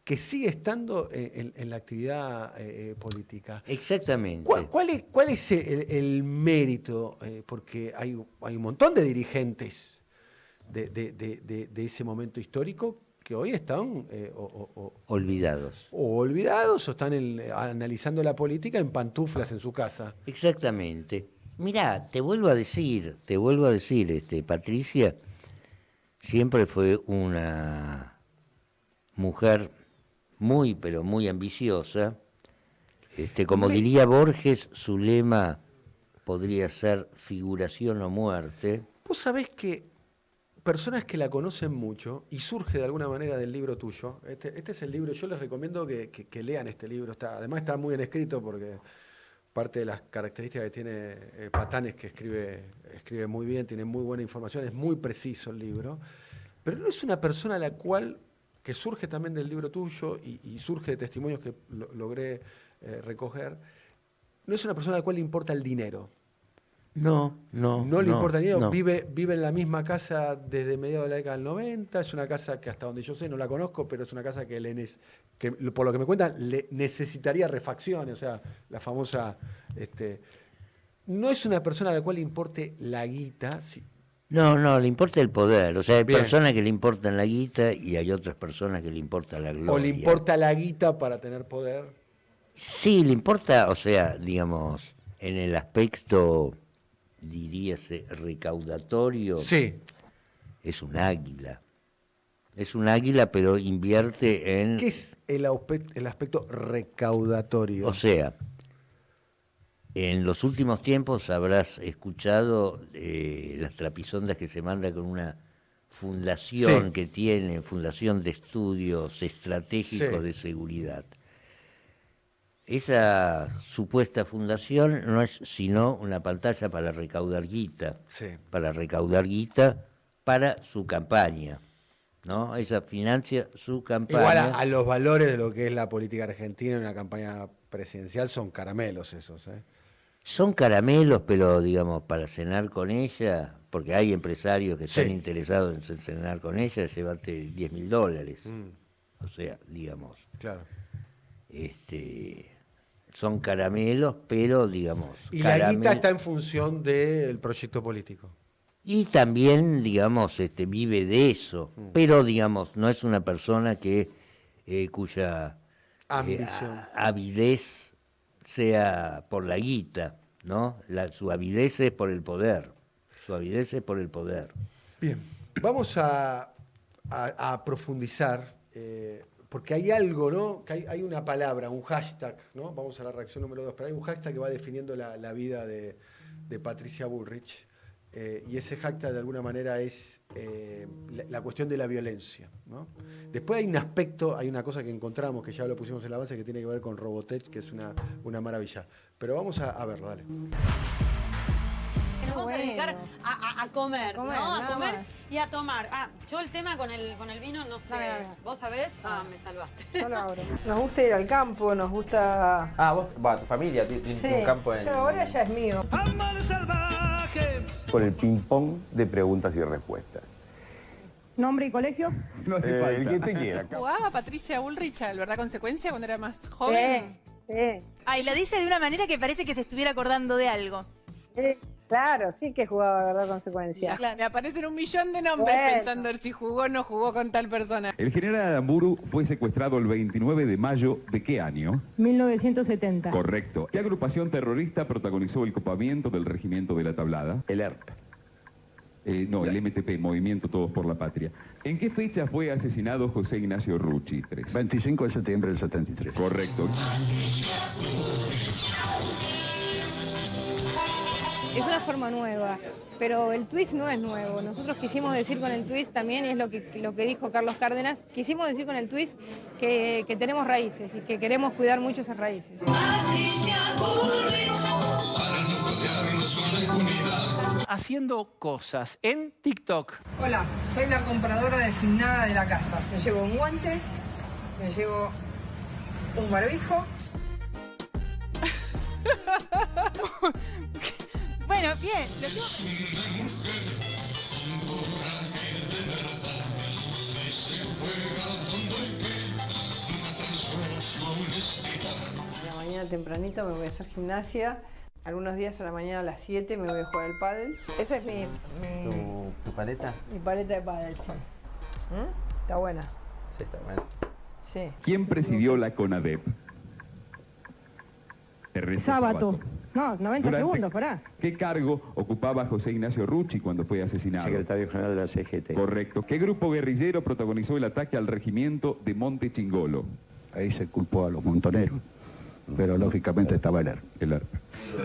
Speaker 19: que sigue estando en la actividad política.
Speaker 20: Exactamente.
Speaker 19: ¿Cuál es el mérito? Porque hay un montón de dirigentes de ese momento histórico que hoy están
Speaker 20: olvidados.
Speaker 19: O olvidados o están analizando la política en pantuflas en su casa.
Speaker 20: Exactamente. Mirá, te vuelvo a decir, Patricia siempre fue una mujer muy, pero muy ambiciosa. Como diría Borges, su lema podría ser figuración o muerte.
Speaker 19: Vos sabés que personas que la conocen mucho, y surge de alguna manera del libro tuyo, este es el libro, yo les recomiendo que lean este libro, además está muy bien escrito porque parte de las características que tiene Patán es que escribe muy bien, tiene muy buena información, es muy preciso el libro, pero no es una persona a la cual, que surge también del libro tuyo y surge de testimonios que logré recoger, no es una persona a la cual le importa el dinero.
Speaker 20: No
Speaker 19: le importa el dinero, no. Vive en la misma casa desde mediados de la década del 90, es una casa que hasta donde yo sé, no la conozco, pero es una casa que por lo que me cuentan, le necesitaría refacciones, o sea, la famosa... no es una persona a la cual le importe la guita. Sí.
Speaker 20: No, le importa el poder, o sea, hay personas que le importan la guita y hay otras personas que le importa la gloria.
Speaker 19: O le importa la guita para tener poder.
Speaker 20: Sí, le importa, o sea, digamos, en el aspecto, diríase, recaudatorio,
Speaker 19: sí.
Speaker 20: Es un águila. Es un águila, pero invierte en...
Speaker 19: ¿Qué es el aspecto recaudatorio?
Speaker 20: O sea, en los últimos tiempos habrás escuchado las trapisondas que se manda con una fundación que tiene, Fundación de Estudios Estratégicos de Seguridad. Esa supuesta fundación no es sino una pantalla para recaudar guita, para su campaña. ¿no? Ella financia su campaña.
Speaker 19: Igual a los valores de lo que es la política argentina en una campaña presidencial son caramelos esos, ¿eh?
Speaker 20: Son caramelos, pero digamos, para cenar con ella, porque hay empresarios que están
Speaker 19: Sí.
Speaker 20: interesados en cenar con ella, llévate $10.000. O sea, digamos.
Speaker 19: Claro.
Speaker 20: Son caramelos, pero digamos.
Speaker 19: Y la guita está en función del proyecto político.
Speaker 20: Y también, digamos, vive de eso, pero digamos, no es una persona que cuya
Speaker 19: Ambición.
Speaker 20: avidez sea por la guita, ¿no? Su avidez es por el poder. Su avidez es por el poder.
Speaker 19: Bien, vamos a profundizar, porque hay algo, ¿no? Que hay una palabra, un hashtag, ¿no? Vamos a la reacción número 2, pero hay un hashtag que va definiendo la vida de Patricia Bullrich, y ese hashtag de alguna manera es la cuestión de la violencia, ¿no? Después hay un aspecto, hay una cosa que encontramos, que ya lo pusimos en el avance, que tiene que ver con Robotech, que es una maravilla. Pero vamos a verlo, dale.
Speaker 23: Nos vamos a dedicar a comer, ¿no? A comer
Speaker 3: más.
Speaker 23: y a tomar. Yo el tema con el vino, no sé.
Speaker 3: Dame.
Speaker 23: ¿Vos sabés? Me salvaste.
Speaker 3: Yo lo abro. Nos gusta ir al campo, nos gusta...
Speaker 1: Vos, tu familia tiene
Speaker 3: Sí,
Speaker 1: un campo en...
Speaker 3: yo ahora ya es mío.
Speaker 15: Con el ping-pong de preguntas y respuestas.
Speaker 10: ¿Nombre y colegio?
Speaker 15: No hace falta. El que te quiera.
Speaker 2: ¿Jugaba Patricia Bullrich al Verdad Consecuencia cuando era más joven?
Speaker 10: Sí.
Speaker 23: Ay, lo dice de una manera que parece que se estuviera acordando de algo.
Speaker 10: Claro, sí que jugaba Verdad Consecuencia.
Speaker 2: Me aparecen un millón de nombres pensando si jugó o no jugó con tal persona.
Speaker 4: El general Aramburu fue secuestrado el 29 de mayo ¿de qué año?
Speaker 10: 1970.
Speaker 4: Correcto. ¿Qué agrupación terrorista protagonizó el copamiento del regimiento de la Tablada?
Speaker 15: El ERP.
Speaker 4: No, el MTP, Movimiento Todos por la Patria. ¿En qué fecha fue asesinado José Ignacio Rucci?
Speaker 15: 25 de septiembre del 73.
Speaker 4: Correcto.
Speaker 3: Es una forma nueva, pero el twist no es nuevo. Nosotros quisimos decir con el twist también, y es lo que dijo Carlos Cárdenas, quisimos decir con el twist que tenemos raíces y que queremos cuidar mucho esas raíces.
Speaker 5: Haciendo cosas en TikTok.
Speaker 3: Hola, soy la compradora designada de la casa. Me llevo un guante, me llevo un barbijo.
Speaker 23: Bueno, bien.
Speaker 3: A la mañana tempranito me voy a hacer gimnasia. Algunos días a la mañana a las 7 me voy a jugar al pádel. Esa es
Speaker 1: ¿Tu paleta?
Speaker 3: mi paleta de pádel, sí. Está buena.
Speaker 1: Sí, está bueno.
Speaker 3: Sí.
Speaker 4: ¿Quién presidió la CONADEP? Ernesto
Speaker 10: Sábato. No, 90
Speaker 4: Durante-
Speaker 10: segundos, pará.
Speaker 4: ¿Qué cargo ocupaba José Ignacio Rucci cuando fue asesinado?
Speaker 15: Secretario General de la CGT.
Speaker 4: Correcto. ¿Qué grupo guerrillero protagonizó el ataque al regimiento de Monte Chingolo?
Speaker 15: Ahí se culpó a los montoneros, pero lógicamente estaba el ERP.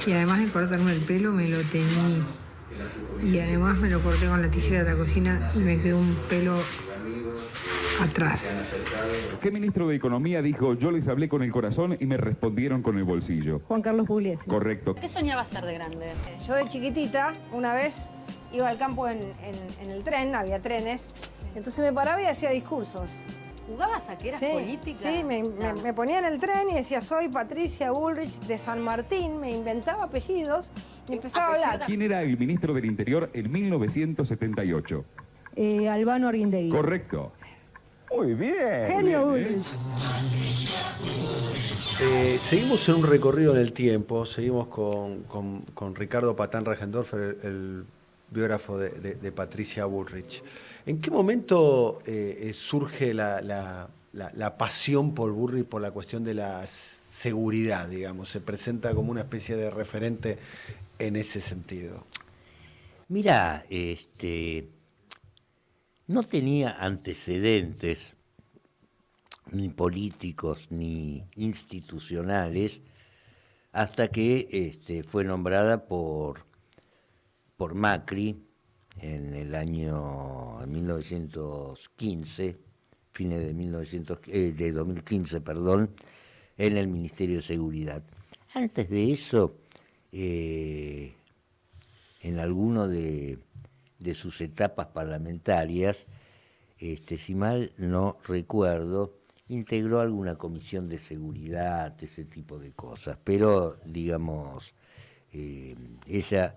Speaker 3: Y además de cortarme el pelo, me lo teñí. Y además me lo corté con la tijera de la cocina y me quedó un pelo atrás.
Speaker 4: ¿Qué ministro de Economía dijo, yo les hablé con el corazón y me respondieron con el bolsillo?
Speaker 10: Juan Carlos Pugliese.
Speaker 4: Correcto.
Speaker 23: ¿Qué soñabas ser de grande?
Speaker 3: Yo de chiquitita, una vez, iba al campo en el tren, había trenes, entonces me paraba y hacía discursos.
Speaker 23: ¿Jugabas a que eras política?
Speaker 3: Sí, me ponía en el tren y decía, soy Patricia Bullrich de San Martín, me inventaba apellidos y empezaba a hablar.
Speaker 4: ¿Quién era el ministro del Interior en 1978?
Speaker 10: Albano Arguindegui.
Speaker 4: Correcto.
Speaker 15: Muy bien.
Speaker 10: Genio Bullrich.
Speaker 19: Seguimos en un recorrido en el tiempo, seguimos con Ricardo Patán Regendorfer, el biógrafo de Patricia Bullrich. ¿En qué momento surge la pasión por Bullrich por la cuestión de la seguridad, digamos? ¿Se presenta como una especie de referente en ese sentido?
Speaker 20: Mira, no tenía antecedentes ni políticos ni institucionales hasta que fue nombrada por Macri en el año 1915, fines de 2015, perdón, en el Ministerio de Seguridad. Antes de eso, en alguno de sus etapas parlamentarias, si mal no recuerdo, integró alguna comisión de seguridad, ese tipo de cosas, pero digamos, ella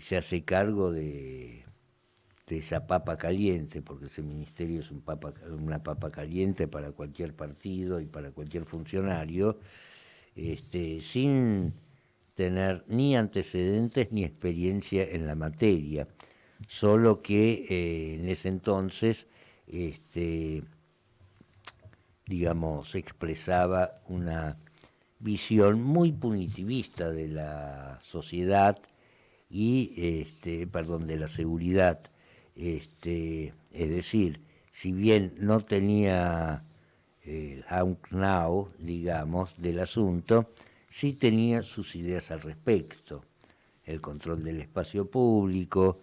Speaker 20: se hace cargo de esa papa caliente, porque ese ministerio es una papa caliente para cualquier partido y para cualquier funcionario, sin tener ni antecedentes ni experiencia en la materia, solo que en ese entonces, digamos, expresaba una visión muy punitivista de la sociedad y, de la seguridad. Es decir, si bien no tenía el now, digamos, del asunto, sí tenía sus ideas al respecto. El control del espacio público,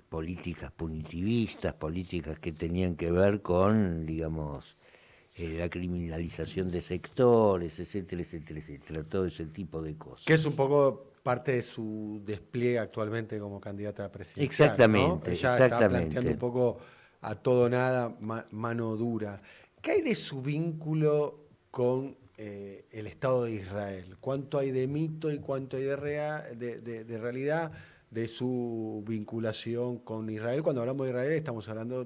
Speaker 20: políticas punitivistas, políticas que tenían que ver con, digamos, la criminalización de sectores, etcétera, etcétera, etcétera, todo ese tipo de cosas.
Speaker 19: Que es un poco parte de su despliegue actualmente como candidata presidencial.
Speaker 20: Exactamente,
Speaker 19: ¿no? Ella está planteando un poco a todo o nada, mano dura. ¿Qué hay de su vínculo con el Estado de Israel? ¿Cuánto hay de mito y cuánto hay de realidad de su vinculación con Israel? Cuando hablamos de Israel estamos hablando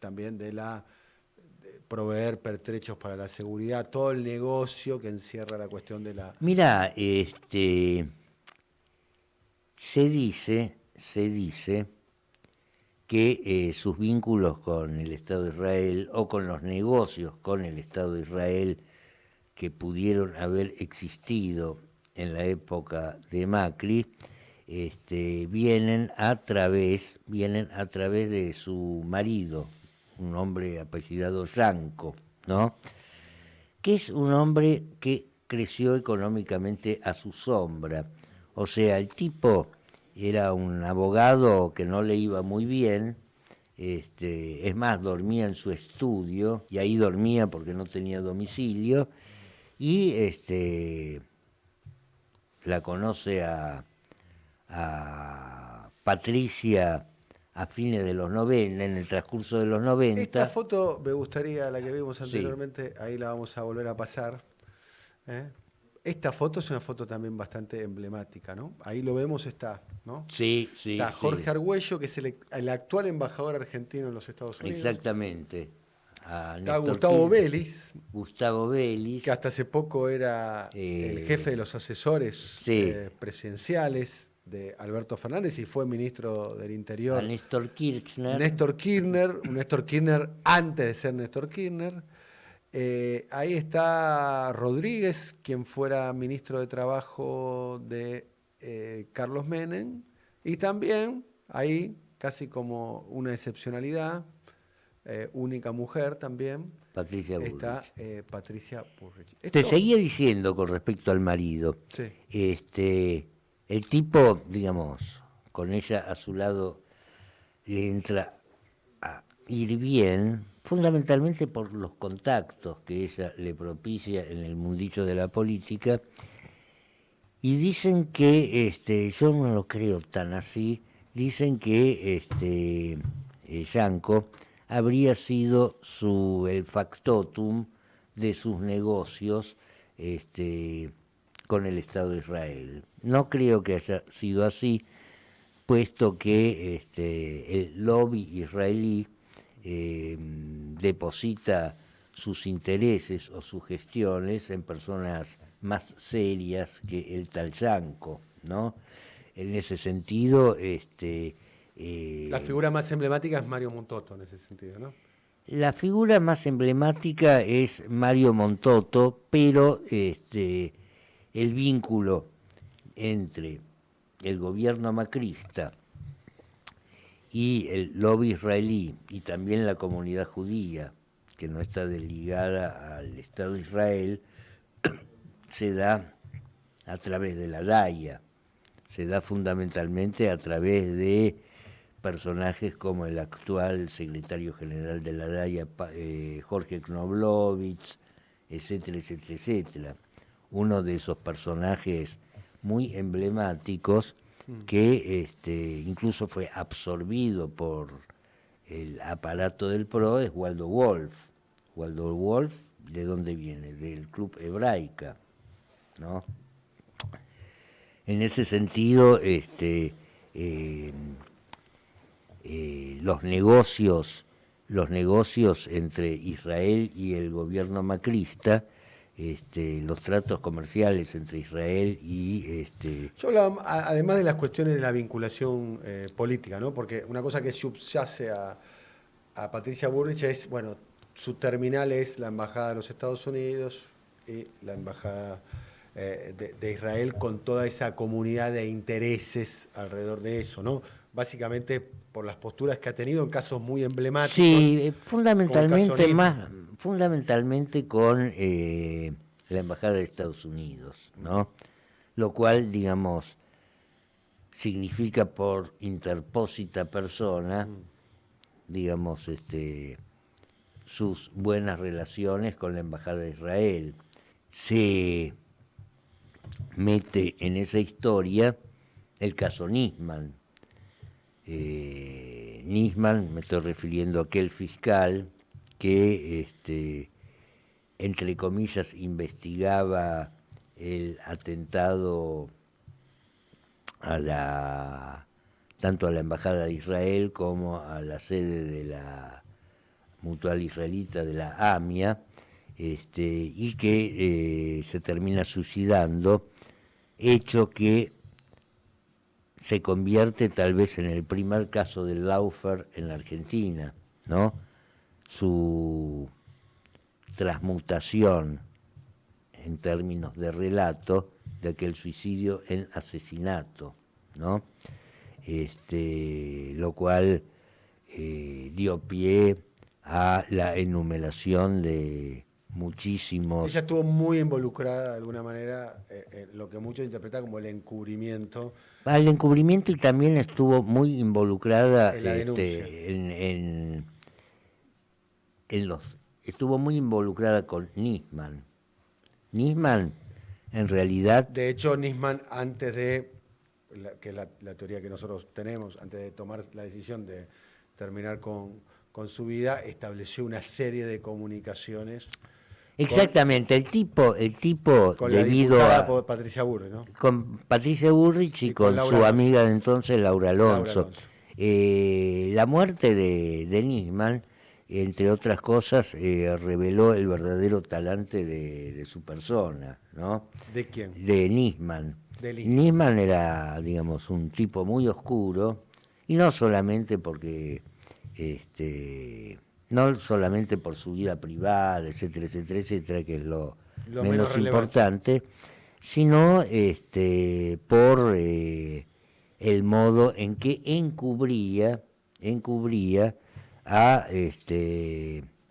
Speaker 19: también de proveer pertrechos para la seguridad, todo el negocio que encierra la cuestión de la...
Speaker 20: Mira, se dice que sus vínculos con el Estado de Israel o con los negocios con el Estado de Israel que pudieron haber existido en la época de Macri, vienen a través de su marido, un hombre apellidado Yanko, ¿no? Que es un hombre que creció económicamente a su sombra. O sea, el tipo era un abogado que no le iba muy bien, es más, dormía en su estudio, y ahí dormía porque no tenía domicilio, y la conoce a Patricia a fines de los 90, en el transcurso de los 90.
Speaker 19: Esta foto me gustaría, la que vimos anteriormente, sí. Ahí la vamos a volver a pasar. Esta foto es una foto también bastante emblemática, ¿no? Ahí lo vemos, ¿no?
Speaker 20: Sí, sí.
Speaker 19: Está Jorge Argüello, que es el actual embajador argentino en los Estados Unidos.
Speaker 20: Exactamente.
Speaker 19: Está Gustavo Vélez.
Speaker 20: Gustavo Vélez.
Speaker 19: Que hasta hace poco era el jefe de los asesores presidenciales de Alberto Fernández y fue ministro del Interior.
Speaker 20: A Néstor Kirchner.
Speaker 19: Un Néstor Kirchner antes de ser Néstor Kirchner. Ahí está Rodríguez, quien fuera ministro de Trabajo de Carlos Menem. Y también, ahí, casi como una excepcionalidad, única mujer también,
Speaker 20: Patricia Bullrich.
Speaker 19: Está Patricia Bullrich.
Speaker 20: Te seguía diciendo con respecto al marido.
Speaker 19: Sí.
Speaker 20: El tipo, digamos, con ella a su lado, le entra a ir bien, fundamentalmente por los contactos que ella le propicia en el mundillo de la política, y dicen que, yo no lo creo tan así, dicen que Yanko habría sido el factotum de sus negocios con el Estado de Israel. No creo que haya sido así, puesto que el lobby israelí deposita sus intereses o sus gestiones en personas más serias que el tal Yanko, ¿no? En ese sentido,
Speaker 19: la figura más emblemática es Mario Montoto, en ese sentido, ¿no?
Speaker 20: La figura más emblemática es Mario Montoto, pero el vínculo entre el gobierno macrista y el lobby israelí y también la comunidad judía, que no está desligada al Estado de Israel, se da a través de la DAIA, se da fundamentalmente a través de personajes como el actual secretario general de la DAIA, Jorge Knoblovich, etcétera, etcétera, etcétera. Uno de esos personajes muy emblemáticos que incluso fue absorbido por el aparato del PRO, es Waldo Wolf. Waldo Wolf, ¿de dónde viene? Del Club Hebraica, ¿no? En ese sentido, los negocios entre Israel y el gobierno macrista, los tratos comerciales entre Israel y...
Speaker 19: Yo hablaba, además de las cuestiones de la vinculación política, ¿no? Porque una cosa que subyace a Patricia Bullrich es, bueno, su terminal es la Embajada de los Estados Unidos y la Embajada de Israel, con toda esa comunidad de intereses alrededor de eso, ¿no? Básicamente por las posturas que ha tenido en casos muy emblemáticos.
Speaker 20: Sí, fundamentalmente con la Embajada de Estados Unidos, ¿no? Lo cual, digamos, significa por interpósita persona, digamos, sus buenas relaciones con la Embajada de Israel. Se mete en esa historia el caso Nisman. Nisman, me estoy refiriendo a aquel fiscal que, entre comillas, investigaba el atentado tanto a la Embajada de Israel como a la sede de la Mutual Israelita de la AMIA, y que se termina suicidando, hecho que se convierte tal vez en el primer caso del lawfare en la Argentina, ¿no? Su transmutación en términos de relato de aquel suicidio en asesinato, ¿no? Lo cual dio pie a la enumeración de muchísimos...
Speaker 19: Ella estuvo muy involucrada de alguna manera en lo que muchos interpretan como el encubrimiento.
Speaker 20: Al encubrimiento, y también estuvo muy involucrada
Speaker 19: en la denuncia.
Speaker 20: Estuvo muy involucrada con Nisman. Nisman, en realidad...
Speaker 19: De hecho, Nisman, antes de, que es la teoría que nosotros tenemos, antes de tomar la decisión de terminar con su vida, estableció una serie de comunicaciones.
Speaker 20: Exactamente, el tipo
Speaker 19: con
Speaker 20: debido
Speaker 19: la
Speaker 20: a
Speaker 19: Patricia Bullrich, ¿no?
Speaker 20: Con Patricia Bullrich y con su amiga de entonces, Laura Alonso. La muerte de Nisman, entre otras cosas, reveló el verdadero talante de su persona, ¿no?
Speaker 19: ¿De quién?
Speaker 20: De Nisman. Nisman era, digamos, un tipo muy oscuro, y no solamente porque... no solamente por su vida privada, etcétera, etcétera, etcétera, que es lo menos importante, sino por el modo en que encubría a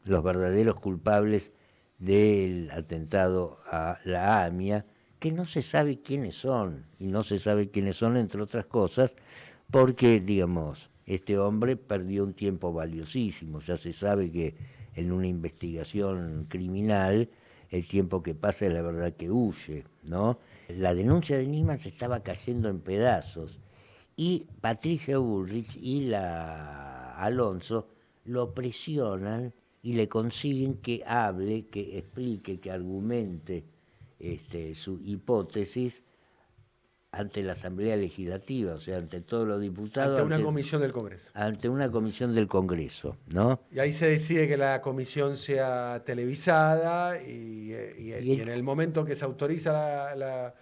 Speaker 20: los verdaderos culpables del atentado a la AMIA, que no se sabe quiénes son, y no se sabe quiénes son, entre otras cosas, porque, digamos, este hombre perdió un tiempo valiosísimo. Ya se sabe que en una investigación criminal el tiempo que pasa es la verdad que huye, ¿no? La denuncia de Nisman se estaba cayendo en pedazos, y Patricia Bullrich y la Alonso lo presionan y le consiguen que hable, que explique, que argumente su hipótesis ante la Asamblea Legislativa, o sea, ante todos los diputados.
Speaker 19: Ante una comisión del Congreso.
Speaker 20: Ante una comisión del Congreso, ¿no?
Speaker 19: Y ahí se decide que la comisión sea televisada, y en el momento que se autoriza la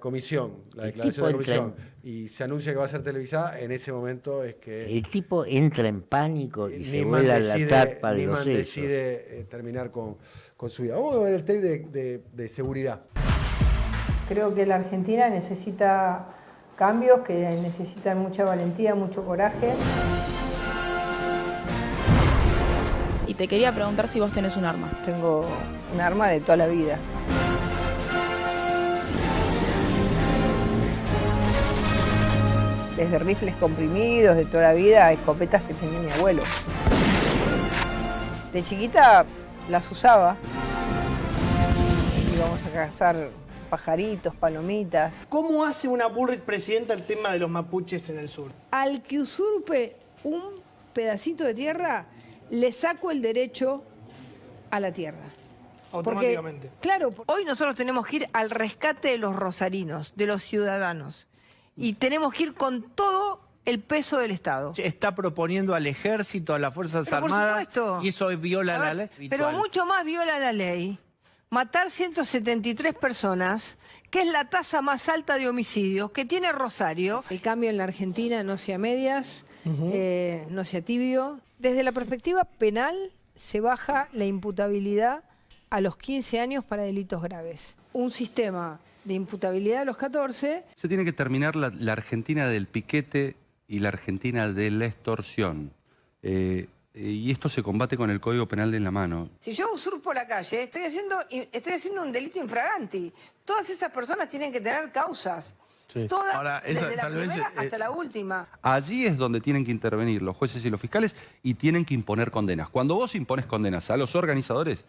Speaker 19: comisión, la declaración de la comisión, y se anuncia que va a ser televisada, en ese momento es que...
Speaker 20: El tipo entra en pánico y se vuela la tapa de los hechos.
Speaker 19: Decide terminar con su vida. Vamos a ver el tape de seguridad.
Speaker 3: Creo que la Argentina necesita cambios, que necesitan mucha valentía, mucho coraje.
Speaker 6: Y te quería preguntar si vos tenés un arma.
Speaker 3: Tengo un arma de toda la vida. Desde rifles comprimidos de toda la vida a escopetas que tenía mi abuelo. De chiquita las usaba. Íbamos a cazar pajaritos, palomitas.
Speaker 7: ¿Cómo hace una Bullrich presidenta el tema de los mapuches en el sur?
Speaker 3: Al que usurpe un pedacito de tierra, le saco el derecho a la tierra.
Speaker 7: Automáticamente.
Speaker 3: Claro, hoy nosotros tenemos que ir al rescate de los rosarinos, de los ciudadanos. Y tenemos que ir con todo el peso del Estado.
Speaker 5: Está proponiendo al ejército, a las Fuerzas
Speaker 3: Pero por
Speaker 5: Armadas,
Speaker 3: supuesto.
Speaker 5: y eso viola la ley.
Speaker 3: Pero mucho más viola la ley. Matar 173 personas, que es la tasa más alta de homicidios que tiene Rosario. El cambio en la Argentina no sea medias, no sea tibio. Desde la perspectiva penal se baja la imputabilidad a los 15 años para delitos graves. Un sistema de imputabilidad a los 14.
Speaker 9: Se tiene que terminar la Argentina del piquete y la Argentina de la extorsión. Y esto se combate con el Código Penal en la mano.
Speaker 3: Si yo usurpo la calle, estoy haciendo un delito infraganti. Todas esas personas tienen que tener causas.
Speaker 9: Sí.
Speaker 3: Todas,
Speaker 9: Ahora,
Speaker 3: desde la primera hasta la última.
Speaker 9: Allí es donde tienen que intervenir los jueces y los fiscales y tienen que imponer condenas. Cuando vos impones condenas a los organizadores,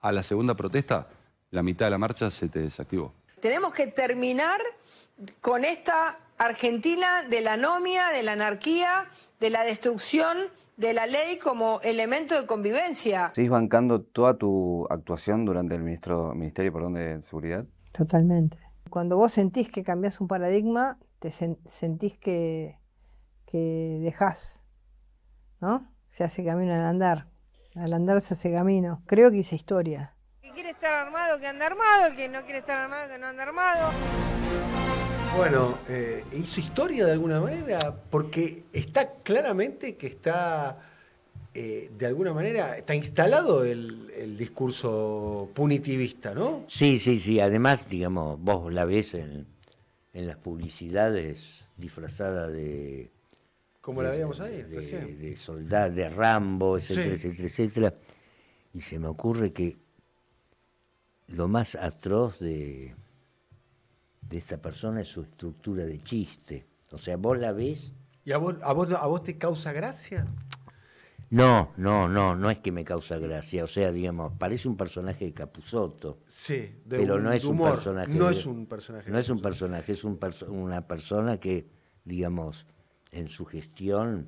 Speaker 9: a la segunda protesta, la mitad de la marcha se te desactivó.
Speaker 3: Tenemos que terminar con esta Argentina de la anomia, de la anarquía, de la destrucción de la ley como elemento de convivencia.
Speaker 22: ¿Seguís bancando toda tu actuación durante el Ministerio de Seguridad?
Speaker 3: Totalmente. Cuando vos sentís que cambiás un paradigma, te sentís que dejás, ¿no? Se hace camino al andar se hace camino. Creo que hice historia. El que quiere estar armado, que anda armado, el que no quiere estar armado, que no anda armado.
Speaker 19: Bueno, hizo historia de alguna manera, porque está claramente que está, de alguna manera, está instalado el discurso punitivista, ¿no?
Speaker 20: Sí, sí, sí. Además, digamos, vos la ves en las publicidades disfrazada de...
Speaker 19: Como la veíamos ahí, recién.
Speaker 20: De soldado, de Rambo, etcétera,
Speaker 19: Sí.
Speaker 20: etcétera, etcétera. Y se me ocurre que lo más atroz de esta persona es su estructura de chiste. O sea, vos la ves...
Speaker 19: ¿Y a vos te causa gracia?
Speaker 20: No es que me causa gracia. O sea, digamos, parece un personaje de Capusotto.
Speaker 19: Sí,
Speaker 20: pero no es un
Speaker 19: humor.
Speaker 20: personaje.
Speaker 19: No es un personaje.
Speaker 20: No es un personaje, es una persona que, digamos, en su gestión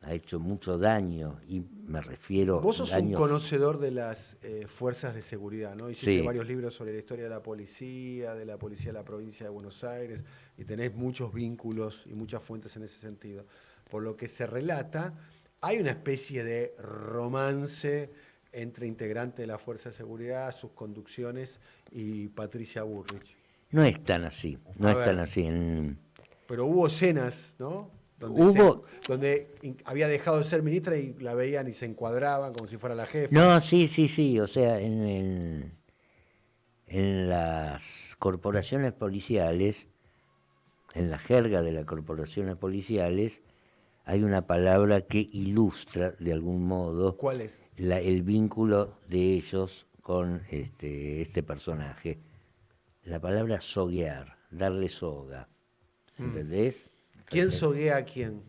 Speaker 20: ha hecho mucho daño, y me refiero...
Speaker 19: Vos sos
Speaker 20: daño...
Speaker 19: un conocedor de las fuerzas de seguridad, ¿no? Hiciste
Speaker 20: Sí.
Speaker 19: varios libros sobre la historia de la policía de la provincia de Buenos Aires, y tenés muchos vínculos y muchas fuentes en ese sentido. Por lo que se relata, hay una especie de romance entre integrantes de la fuerza de seguridad, sus conducciones, y Patricia Bullrich.
Speaker 20: No es tan así, no
Speaker 19: A
Speaker 20: es
Speaker 19: ver.
Speaker 20: tan así.
Speaker 19: Pero hubo escenas, ¿no? Donde había dejado de ser ministra y la veían y se encuadraban como si fuera la jefa.
Speaker 20: No, sí, o sea, en las corporaciones policiales, en la jerga de las corporaciones policiales, hay una palabra que ilustra de algún modo...
Speaker 19: ¿Cuál es?
Speaker 20: El vínculo de ellos con este personaje. La palabra soguear, darle soga, ¿entendés?
Speaker 19: ¿Quién soguea a quién?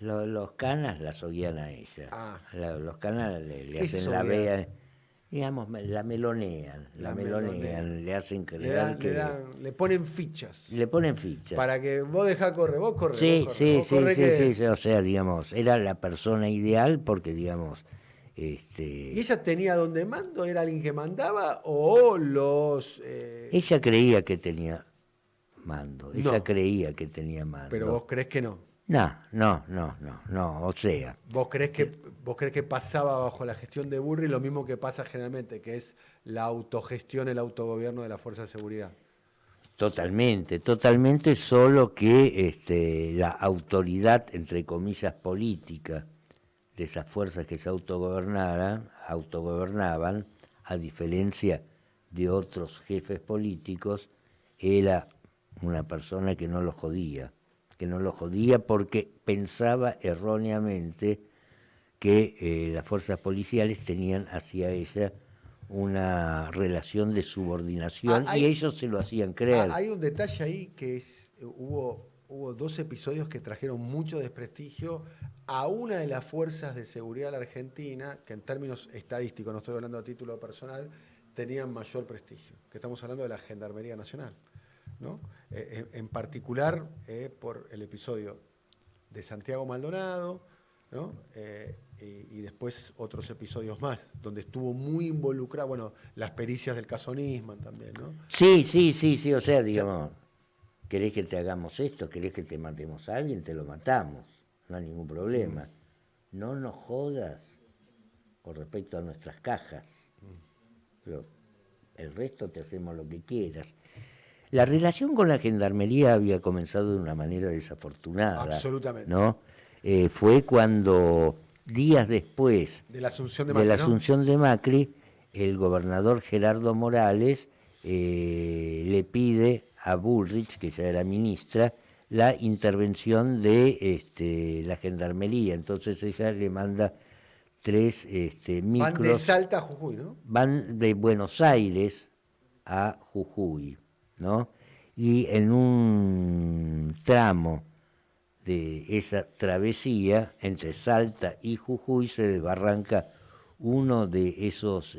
Speaker 20: Los canas la soguean a ella.
Speaker 19: Ah.
Speaker 20: Los canas le
Speaker 19: ¿Qué
Speaker 20: hacen la
Speaker 19: soguear?
Speaker 20: vea, digamos, la melonean, le hacen creer
Speaker 19: le ponen fichas.
Speaker 20: le ponen fichas.
Speaker 19: Para que vos dejá correr, vos corre.
Speaker 20: Sí,
Speaker 19: vos
Speaker 20: sí,
Speaker 19: vos corre que-
Speaker 20: sí, o sea, digamos, era la persona ideal porque, digamos,
Speaker 19: ¿Y ella tenía donde mando? ¿Era alguien que mandaba? ¿O los...?
Speaker 20: ella creía que tenía mando, ella
Speaker 19: No.
Speaker 20: creía que tenía mando.
Speaker 19: Pero vos crees que no.
Speaker 20: No, o sea,
Speaker 19: ¿Vos crees que pasaba bajo la gestión de Bullrich lo mismo que pasa generalmente, que es la autogestión, el autogobierno de la Fuerza de Seguridad?
Speaker 20: totalmente, solo que la autoridad, entre comillas, política de esas fuerzas que se autogobernaban, a diferencia de otros jefes políticos, era una persona que no lo jodía porque pensaba erróneamente que las fuerzas policiales tenían hacia ella una relación de subordinación y ellos se lo hacían creer.
Speaker 19: Hay un detalle ahí que es, hubo 2 episodios que trajeron mucho desprestigio a una de las fuerzas de seguridad de la Argentina, que en términos estadísticos, no estoy hablando a título personal, tenían mayor prestigio, que estamos hablando de la Gendarmería Nacional, ¿no? En particular por el episodio de Santiago Maldonado, ¿no? Y después otros episodios más, donde estuvo muy involucrado, bueno, las pericias del caso Nisman también, ¿no?
Speaker 20: Sí, o sea, digamos, ¿querés que te hagamos esto? ¿Querés que te matemos a alguien? Te lo matamos, no hay ningún problema. No nos jodas con respecto a nuestras cajas. Pero el resto te hacemos lo que quieras. La relación con la Gendarmería había comenzado de una manera desafortunada.
Speaker 19: Absolutamente.
Speaker 20: ¿No? Fue cuando, días después
Speaker 19: de la
Speaker 20: asunción de Macri, el gobernador Gerardo Morales le pide a Bullrich, que ya era ministra, la intervención de la Gendarmería. Entonces ella le manda 3 micros.
Speaker 19: Van de Salta a Jujuy, ¿no?
Speaker 20: Van de Buenos Aires a Jujuy, ¿no? Y en un tramo de esa travesía entre Salta y Jujuy se desbarranca uno de esos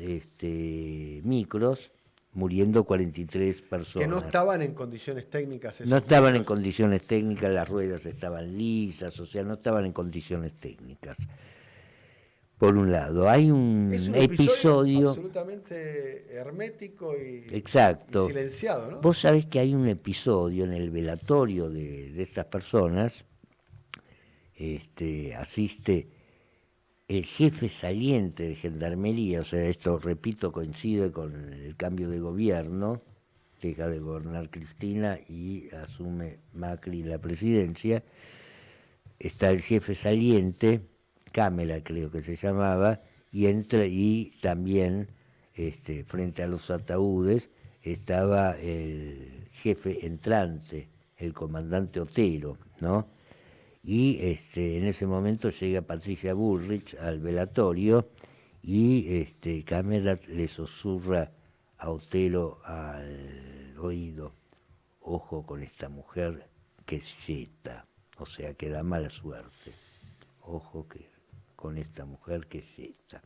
Speaker 20: micros, muriendo 43 personas.
Speaker 19: Que no estaban en condiciones técnicas.
Speaker 20: No estaban en condiciones técnicas, las ruedas estaban lisas, o sea, no estaban en condiciones técnicas. Por un lado, hay un episodio
Speaker 19: absolutamente hermético y
Speaker 20: exacto.
Speaker 19: Y silenciado, ¿no?
Speaker 20: Vos sabés que hay un episodio en el velatorio de estas personas, asiste el jefe saliente de Gendarmería, o sea, esto, repito, coincide con el cambio de gobierno, deja de gobernar Cristina y asume Macri la presidencia, está el jefe saliente, Cámara creo que se llamaba, y entra, y también frente a los ataúdes estaba el jefe entrante, el comandante Otero, ¿no? Y en ese momento llega Patricia Bullrich al velatorio y Cámara le susurra a Otero al oído: ojo con esta mujer que es yeta, o sea que da mala suerte, ojo con esta mujer que es yeta.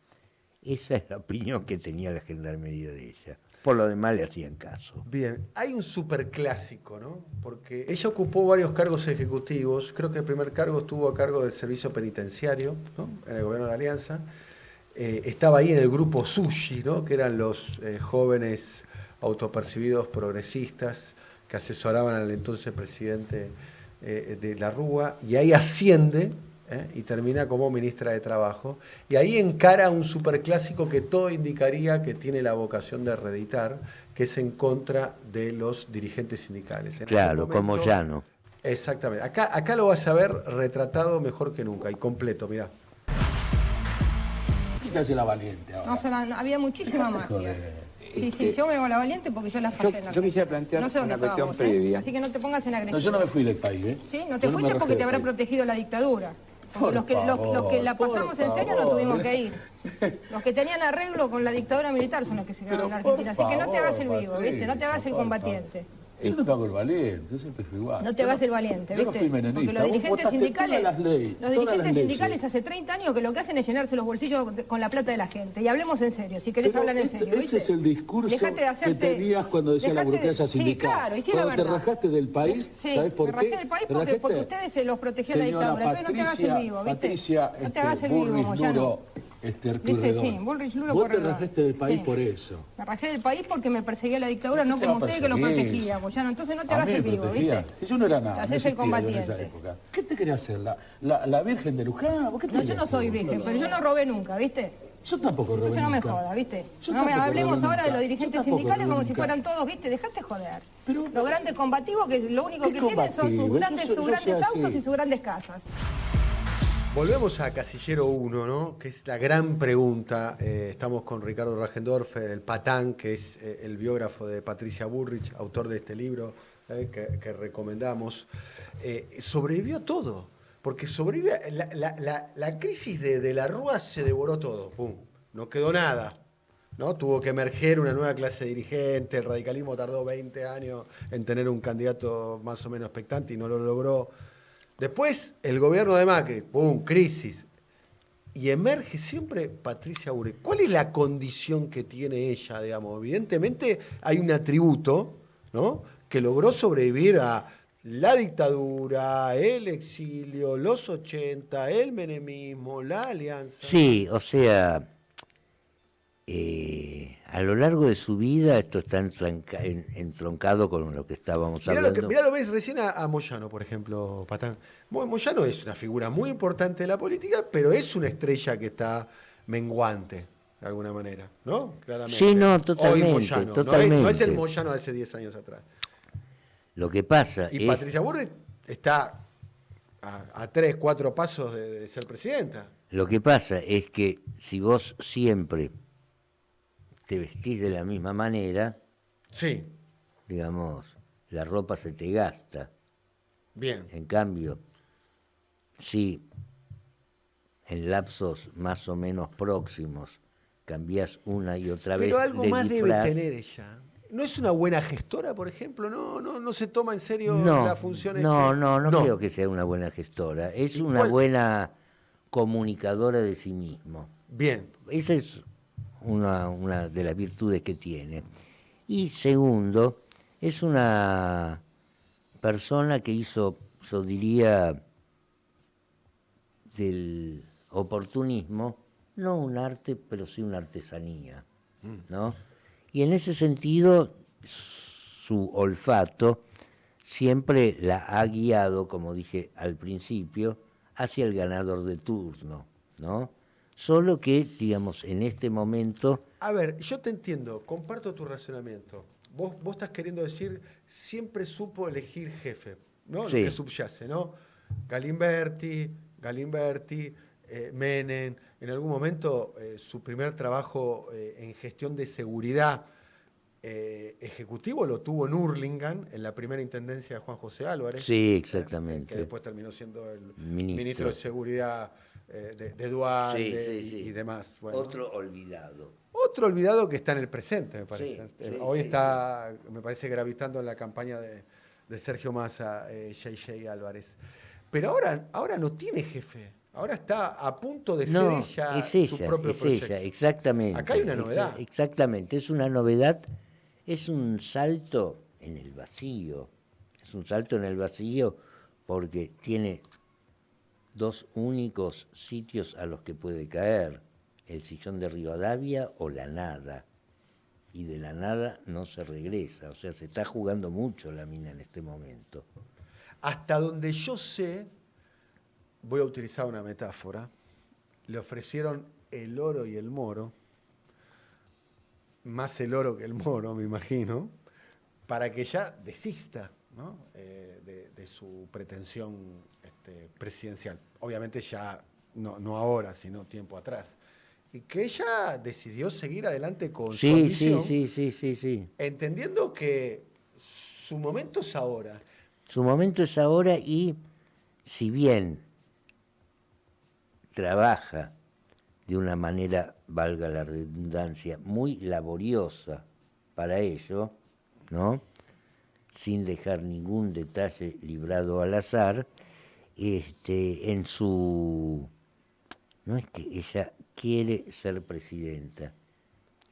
Speaker 20: Esa es la opinión que tenía la Gendarmería de ella. Por lo demás le hacían caso.
Speaker 19: Bien, hay un superclásico, ¿no? Porque ella ocupó varios cargos ejecutivos. Creo que el primer cargo estuvo a cargo del servicio penitenciario, ¿no? En el gobierno de la Alianza. Estaba ahí en el grupo Sushi, ¿no? Que eran los jóvenes autopercibidos progresistas que asesoraban al entonces presidente de la Rúa. Y ahí asciende y termina como ministra de Trabajo, y ahí encara un superclásico que todo indicaría que tiene la vocación de reeditar, que es en contra de los dirigentes sindicales.
Speaker 20: Claro, como Llano.
Speaker 19: Exactamente. Acá lo vas a ver retratado mejor que nunca, y completo, mirá.
Speaker 11: ¿Qué hace la valiente ahora?
Speaker 3: No, había muchísima magia. Sí, yo me hago la valiente porque yo las pasé en la
Speaker 11: Yo quisiera plantear una cuestión previa.
Speaker 3: Así que no te pongas en agresión.
Speaker 11: No, yo no me fui del país, ¿eh?
Speaker 3: Sí, no te fuiste porque te habrá protegido la dictadura. Los que la pasamos en serio no tuvimos que ir. Los que tenían arreglo con la dictadura militar son los que se quedaron en Argentina. Así que no te hagas el vivo, ¿viste? No te hagas el combatiente.
Speaker 11: Yo no me hago el valiente, yo siempre fui igual.
Speaker 3: No te hagas el valiente, ¿viste?
Speaker 11: Yo no fui menemista.
Speaker 3: Porque los dirigentes sindicales,
Speaker 11: los dirigentes
Speaker 3: sindicales hace 30 años que lo que hacen es llenarse los bolsillos con la plata de la gente. Y hablemos en serio, si querés hablar en serio, ¿viste?
Speaker 11: Ese es el discurso que tenías cuando decía la burocracia sindical.
Speaker 3: Sí, claro, y sí,
Speaker 11: cuando
Speaker 3: la
Speaker 11: te
Speaker 3: verdad.
Speaker 11: rajaste del país, ¿sabes por qué?
Speaker 3: Me rajé del país porque ustedes se los protegió la dictadura. Entonces no te hagas el vivo, ¿viste?
Speaker 11: Patricia,
Speaker 3: no te hagas el vivo, Moyano. Sí, Bullrich Luro.
Speaker 11: Vos te rajaste del país por eso.
Speaker 3: Me rajé del país porque me perseguía la dictadura, no como ustedes que lo protegía, Moyano. Entonces no te hagas el vivo, ¿viste?
Speaker 11: Yo no era nada.
Speaker 3: Te haces el combatiente.
Speaker 11: ¿Qué te querías hacer? ¿La Virgen de Luján?
Speaker 3: No, yo no soy virgen, pero yo no robé nunca, ¿viste?
Speaker 11: Yo tampoco robé.
Speaker 3: Entonces no me jodas, ¿viste? No me hablemos ahora de los dirigentes sindicales como si fueran todos, ¿viste? Dejate joder. Los grandes combativos que lo único que tienen son sus grandes autos y sus grandes casas.
Speaker 19: Volvemos a Casillero 1, ¿no? Que es la gran pregunta. Estamos con Ricardo Rajendorfer, el patán, que es el biógrafo de Patricia Bullrich, autor de este libro que recomendamos. Sobrevivió todo, porque sobrevivió. La crisis de la Rúa se devoró todo, ¡pum! No quedó nada, ¿no? Tuvo que emerger una nueva clase dirigente, el radicalismo tardó 20 años en tener un candidato más o menos expectante y no lo logró. Después, el gobierno de Macri, ¡pum!, crisis. y emerge siempre Patricia Bullrich. ¿Cuál es la condición que tiene ella, digamos? Evidentemente hay un atributo, ¿no?, que logró sobrevivir a la dictadura, el exilio, los 80, el menemismo, la alianza.
Speaker 20: Sí, o sea, a lo largo de su vida esto está entroncado con lo que estábamos hablando.
Speaker 19: Mirá lo ves recién a Moyano, por ejemplo, Patán. Moyano es una figura muy importante de la política, pero es una estrella que está menguante, de alguna manera, ¿no? Claramente.
Speaker 20: Sí, no, totalmente.
Speaker 19: Hoy Moyano,
Speaker 20: totalmente.
Speaker 19: No es el Moyano de hace 10 años atrás.
Speaker 20: Lo que pasa
Speaker 19: y Patricia Bullrich está a 3, 4 pasos de ser presidenta.
Speaker 20: Lo que pasa es que si vos siempre te vestís de la misma manera,
Speaker 19: sí,
Speaker 20: digamos, la ropa se te gasta.
Speaker 19: Bien.
Speaker 20: En cambio, si en lapsos más o menos próximos cambiás una y otra vez.
Speaker 19: Pero algo
Speaker 20: de
Speaker 19: más
Speaker 20: disfraz,
Speaker 19: debe tener ella. ¿No es una buena gestora, por ejemplo? ¿No se toma en serio las funciones?
Speaker 20: No creo que sea una buena gestora. Es una buena comunicadora de sí mismo.
Speaker 19: Bien.
Speaker 20: Esa es una de las virtudes que tiene. Y segundo, es una persona que hizo, yo diría, del oportunismo, no un arte, pero sí una artesanía, ¿no? Y en ese sentido, su olfato siempre la ha guiado, como dije al principio, hacia el ganador de turno, ¿no? Solo que, digamos, en este momento...
Speaker 19: A ver, yo te entiendo, comparto tu razonamiento. Vos estás queriendo decir, siempre supo elegir jefe, ¿no?
Speaker 20: Sí.
Speaker 19: Lo que subyace, ¿no? Galimberti, Menem, en algún momento su primer trabajo en gestión de seguridad ejecutivo lo tuvo en Hurlingham, en la primera intendencia de Juan José Álvarez.
Speaker 20: Sí, exactamente.
Speaker 19: Que después terminó siendo el
Speaker 20: ministro
Speaker 19: de Seguridad de Duarte y demás. Bueno,
Speaker 20: otro olvidado.
Speaker 19: Otro olvidado que está en el presente, me parece.
Speaker 20: Sí,
Speaker 19: Hoy está, me parece, gravitando en la campaña de Sergio Massa, J.J. Álvarez. Pero ahora no tiene jefe. Ahora está a punto de ser ella su propio proyecto.
Speaker 20: Ella, exactamente.
Speaker 19: Acá hay una novedad.
Speaker 20: Exactamente, es una novedad, es un salto en el vacío. Es un salto en el vacío porque tiene dos únicos sitios a los que puede caer: el sillón de Rivadavia o la nada. Y de la nada no se regresa. O sea, se está jugando mucho la mina en este momento.
Speaker 19: Hasta donde yo sé, voy a utilizar una metáfora, le ofrecieron el oro y el moro, más el oro que el moro, me imagino, para que ya desista, ¿no? de su pretensión presidencial. Obviamente ya, no ahora, sino tiempo atrás. Y que ella decidió seguir adelante con su ambición,
Speaker 20: sí.
Speaker 19: entendiendo que su momento es ahora.
Speaker 20: Su momento es ahora y, si bien trabaja de una manera, valga la redundancia, muy laboriosa para ello, ¿no?, sin dejar ningún detalle librado al azar, en su... No es que ella quiere ser presidenta,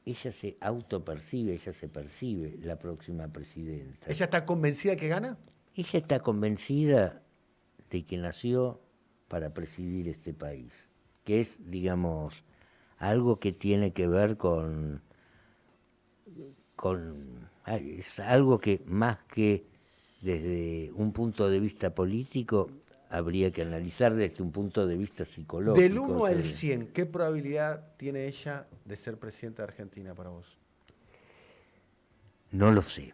Speaker 20: ella se autopercibe, ella se percibe la próxima presidenta.
Speaker 19: ¿Ella está convencida que gana?
Speaker 20: Ella está convencida de que nació para presidir este país, que es, digamos, algo que tiene que ver es algo que más que desde un punto de vista político habría que analizar desde un punto de vista psicológico.
Speaker 19: Del 1 al 100, ¿qué probabilidad tiene ella de ser presidenta de Argentina para vos?
Speaker 20: No lo sé.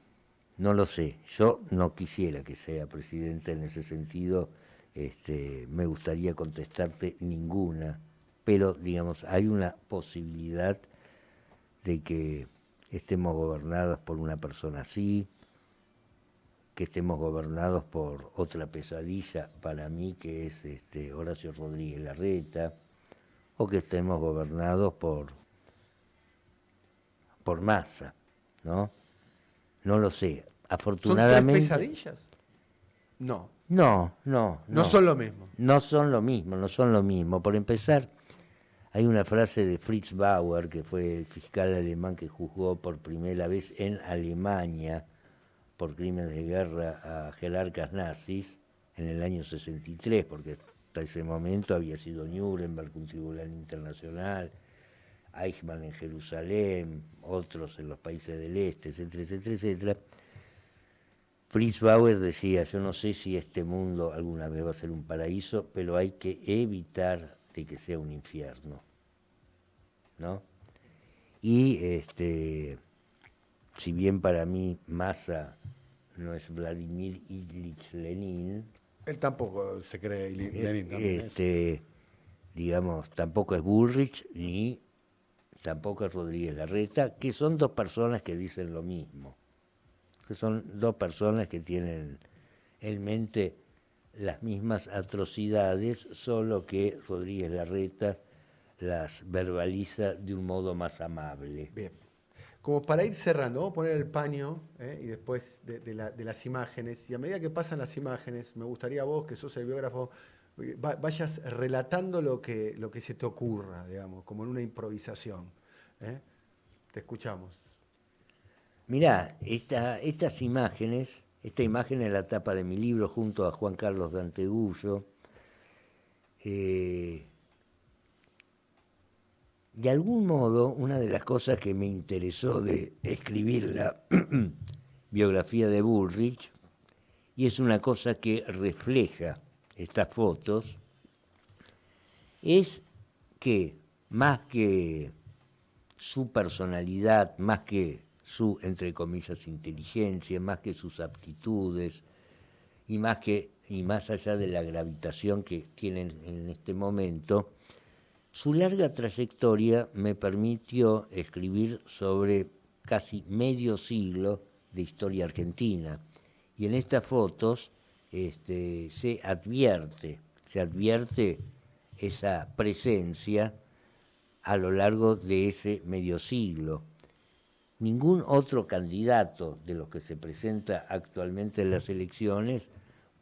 Speaker 20: Yo no quisiera que sea presidenta en ese sentido. Me gustaría contestarte ninguna, pero digamos, hay una posibilidad de que estemos gobernados por una persona así, que estemos gobernados por otra pesadilla para mí, que es Horacio Rodríguez Larreta, o que estemos gobernados por Massa, ¿no? No lo sé. Afortunadamente.
Speaker 19: ¿Son tres pesadillas? No.
Speaker 20: No.
Speaker 19: No son lo mismo.
Speaker 20: No son lo mismo. Por empezar, Hay una frase de Fritz Bauer, que fue el fiscal alemán que juzgó por primera vez en Alemania por crímenes de guerra a jerarcas nazis en el año 63, porque hasta ese momento había sido Nuremberg, un tribunal internacional, Eichmann en Jerusalén, otros en los países del este, etcétera, etcétera, etcétera. Fritz Bauer decía, yo no sé si este mundo alguna vez va a ser un paraíso, pero hay que evitar de que sea un infierno, ¿no? Y si bien para mí Massa no es Vladimir Ilich Lenin,
Speaker 19: Él tampoco se cree Lenin también.
Speaker 20: digamos, tampoco es Bullrich ni tampoco es Rodríguez Larreta, que son dos personas que dicen lo mismo, que son dos personas que tienen en mente las mismas atrocidades, solo que Rodríguez Larreta las verbaliza de un modo más amable.
Speaker 19: Bien. Como para ir cerrando, vamos a poner el paño y después de las imágenes, y a medida que pasan las imágenes, me gustaría vos, que sos el biógrafo, vayas relatando lo que se te ocurra, digamos, como en una improvisación. Te escuchamos.
Speaker 20: Mirá, estas imágenes, esta imagen es la tapa de mi libro junto a Juan Carlos Dantegullo. De algún modo, una de las cosas que me interesó de escribir la biografía de Bullrich, y es una cosa que refleja estas fotos, es que más que su personalidad, más que su, entre comillas, inteligencia, más que sus aptitudes, y más allá de la gravitación que tienen en este momento, su larga trayectoria me permitió escribir sobre casi medio siglo de historia argentina. Y en estas fotos se advierte esa presencia a lo largo de ese medio siglo. Ningún otro candidato de los que se presenta actualmente en las elecciones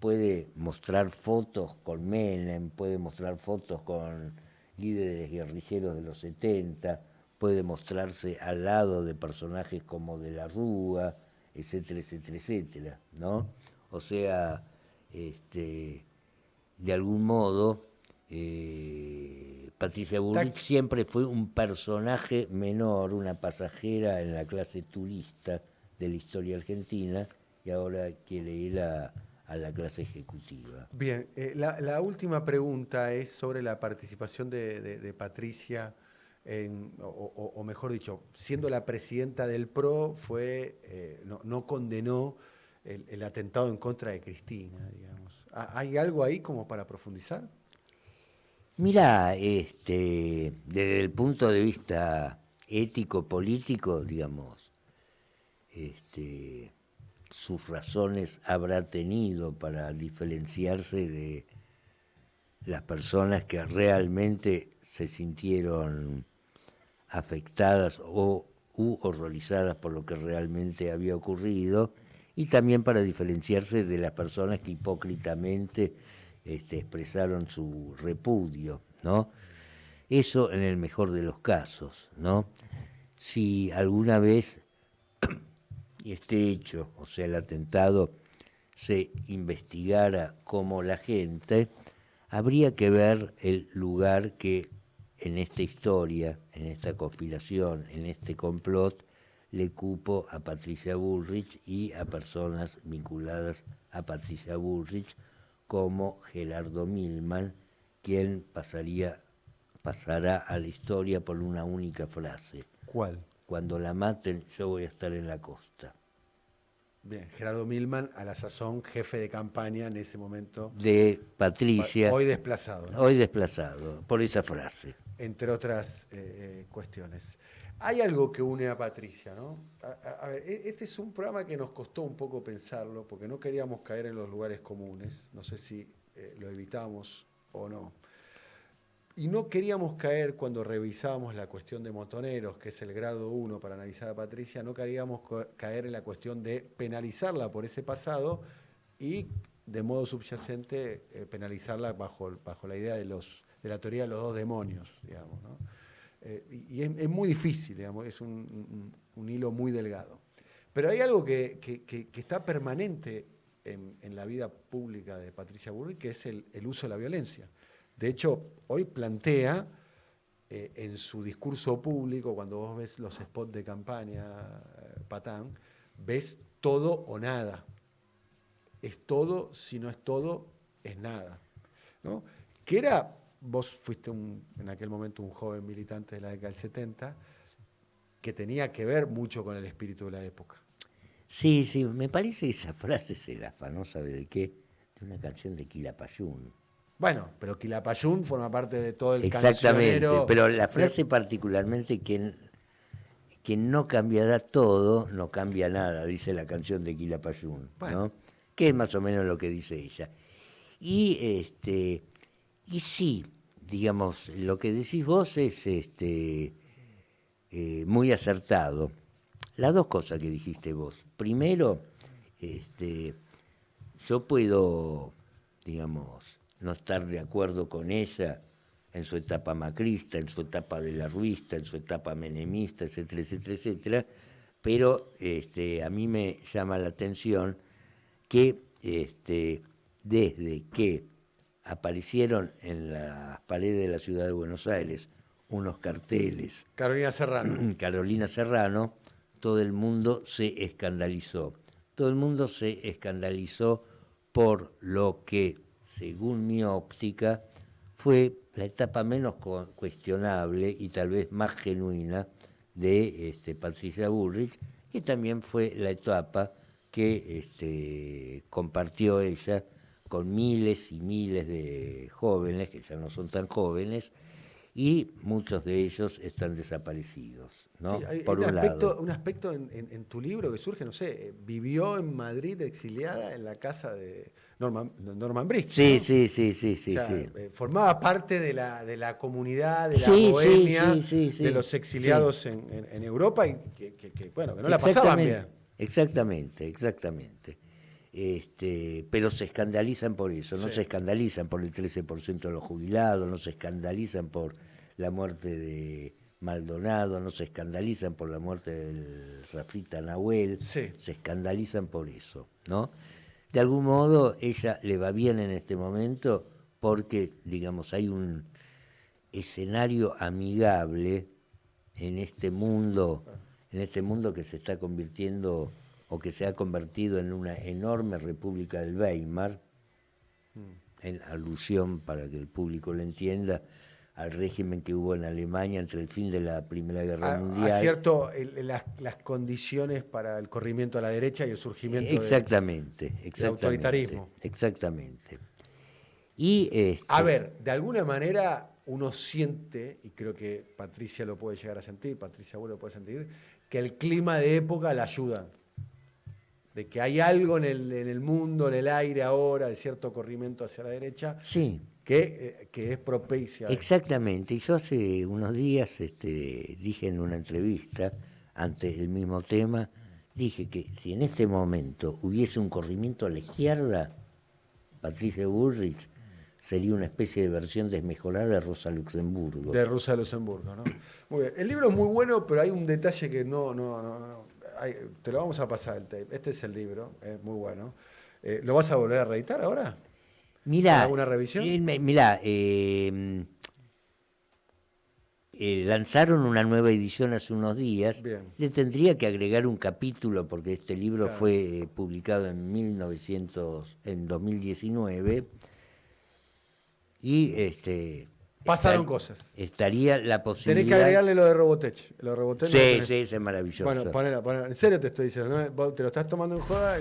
Speaker 20: puede mostrar fotos con Menem, puede mostrar fotos con líderes guerrilleros de los 70, puede mostrarse al lado de personajes como De la Rúa, etcétera, etcétera, etcétera, ¿no? O sea, de algún modo, Patricia Bullrich siempre fue un personaje menor, una pasajera en la clase turista de la historia argentina, y ahora quiere ir a la clase ejecutiva.
Speaker 19: Bien, la última pregunta es sobre la participación de Patricia, o mejor dicho, siendo la presidenta del PRO, no condenó el atentado en contra de Cristina, digamos. ¿Hay algo ahí como para profundizar?
Speaker 20: Mirá, desde el punto de vista ético-político, digamos, sus razones habrá tenido para diferenciarse de las personas que realmente se sintieron afectadas u horrorizadas por lo que realmente había ocurrido, y también para diferenciarse de las personas que hipócritamente expresaron su repudio, ¿no? Eso en el mejor de los casos, ¿no? Si alguna vez este hecho, o sea, el atentado, se investigara como la gente, habría que ver el lugar que en esta historia, en esta conspiración, en este complot, le cupo a Patricia Bullrich y a personas vinculadas a Patricia Bullrich, como Gerardo Milman, quien pasará a la historia por una única frase.
Speaker 19: ¿Cuál?
Speaker 20: Cuando la maten, yo voy a estar en la costa.
Speaker 19: Bien, Gerardo Milman, a la sazón jefe de campaña en ese momento.
Speaker 20: De Patricia.
Speaker 19: Hoy desplazado, ¿no?
Speaker 20: Hoy desplazado, por esa frase.
Speaker 19: Entre otras cuestiones. Hay algo que une a Patricia, ¿no? A ver, este es un programa que nos costó un poco pensarlo, porque no queríamos caer en los lugares comunes. No sé si lo evitamos o no. Y no queríamos caer, cuando revisábamos la cuestión de Montoneros, que es el grado 1 para analizar a Patricia, no queríamos caer en la cuestión de penalizarla por ese pasado y, de modo subyacente, penalizarla bajo la idea de de la teoría de los dos demonios, digamos, ¿no? Y es muy difícil, digamos, es un hilo muy delgado. Pero hay algo que está permanente en la vida pública de Patricia Bullrich, que es el uso de la violencia. De hecho, hoy plantea en su discurso público, cuando vos ves los spots de campaña, Patán, ves todo o nada. Es todo, si no es todo, es nada, ¿no? Que era, vos fuiste en aquel momento un joven militante de la década del 70, que tenía que ver mucho con el espíritu de la época.
Speaker 20: Sí, sí, me parece que esa frase se la afanó, ¿sabe de qué? De una canción de Quilapayún.
Speaker 19: Bueno, pero Quilapayún forma parte de todo el
Speaker 20: Exactamente,
Speaker 19: cancionero.
Speaker 20: pero la frase particularmente, quien no cambiará todo, no cambia nada, dice la canción de Quilapayún,
Speaker 19: Bueno.
Speaker 20: ¿no? Que es más o menos lo que dice ella. Y sí, digamos, lo que decís vos es muy acertado. Las dos cosas que dijiste vos. Primero, yo puedo, digamos, no estar de acuerdo con ella en su etapa macrista, en su etapa de la ruista, en su etapa menemista, etcétera, etcétera, etcétera, pero a mí me llama la atención que desde que aparecieron en las paredes de la ciudad de Buenos Aires unos carteles.
Speaker 19: Carolina Serrano.
Speaker 20: Carolina Serrano, todo el mundo se escandalizó. Todo el mundo se escandalizó por lo que, según mi óptica, fue la etapa menos cuestionable y tal vez más genuina de Patricia Bullrich, y también fue la etapa que compartió ella con miles y miles de jóvenes, que ya no son tan jóvenes, y muchos de ellos están desaparecidos, ¿no?
Speaker 19: Sí, hay
Speaker 20: por
Speaker 19: un aspecto en tu libro que surge, no sé, vivió en Madrid exiliada en la casa de Norman Brisk,
Speaker 20: Sí,
Speaker 19: ¿no?
Speaker 20: sí.
Speaker 19: O sea, formaba parte de la comunidad, de la
Speaker 20: Sí,
Speaker 19: bohemia,
Speaker 20: sí,
Speaker 19: de los exiliados
Speaker 20: sí.
Speaker 19: en Europa, y que no la pasaban bien.
Speaker 20: Exactamente. Pero se escandalizan por eso, no
Speaker 19: Sí.
Speaker 20: se escandalizan por el 13% de los jubilados, no se escandalizan por la muerte de Maldonado, no se escandalizan por la muerte del Rafita Nahuel,
Speaker 19: Sí.
Speaker 20: se escandalizan por eso, ¿no? De algún modo ella le va bien en este momento porque, digamos, hay un escenario amigable en este mundo que se está convirtiendo o que se ha convertido en una enorme república del Weimar, en alusión, para que el público lo entienda, al régimen que hubo en Alemania entre el fin de la Primera Guerra Mundial.
Speaker 19: Acierto las condiciones para el corrimiento a la derecha y el surgimiento
Speaker 20: Exactamente.
Speaker 19: del autoritarismo.
Speaker 20: Exactamente. Y
Speaker 19: a ver, de alguna manera uno siente, y creo que Patricia lo puede llegar a sentir, Patricia Bullrich lo puede sentir, que el clima de época la ayuda. De que hay algo en el mundo, en el aire ahora, de cierto corrimiento hacia la derecha,
Speaker 20: sí,
Speaker 19: que es propicia.
Speaker 20: Exactamente. Y yo hace unos días dije en una entrevista, ante el mismo tema, dije que si en este momento hubiese un corrimiento a la izquierda, Patricia Bullrich sería una especie de versión desmejorada de Rosa Luxemburgo.
Speaker 19: De Rosa Luxemburgo, ¿no? Muy bien. El libro es muy bueno, pero hay un detalle que te lo vamos a pasar el tape. Este es el libro, es muy bueno. ¿Lo vas a volver a reeditar ahora?
Speaker 20: Mirá,
Speaker 19: ¿Alguna revisión?
Speaker 20: Lanzaron una nueva edición hace unos días.
Speaker 19: Bien.
Speaker 20: Le tendría que agregar un capítulo porque este libro
Speaker 19: Claro.
Speaker 20: fue publicado en 2019 y
Speaker 19: Pasaron cosas.
Speaker 20: Estaría la posibilidad.
Speaker 19: Tenés que agregarle lo de Robotech. Lo de Robotech
Speaker 20: Sí,
Speaker 19: no tenés.
Speaker 20: sí, ese es maravilloso.
Speaker 19: Bueno, ponela. En serio te estoy diciendo, ¿no? Vos te lo estás tomando en joda.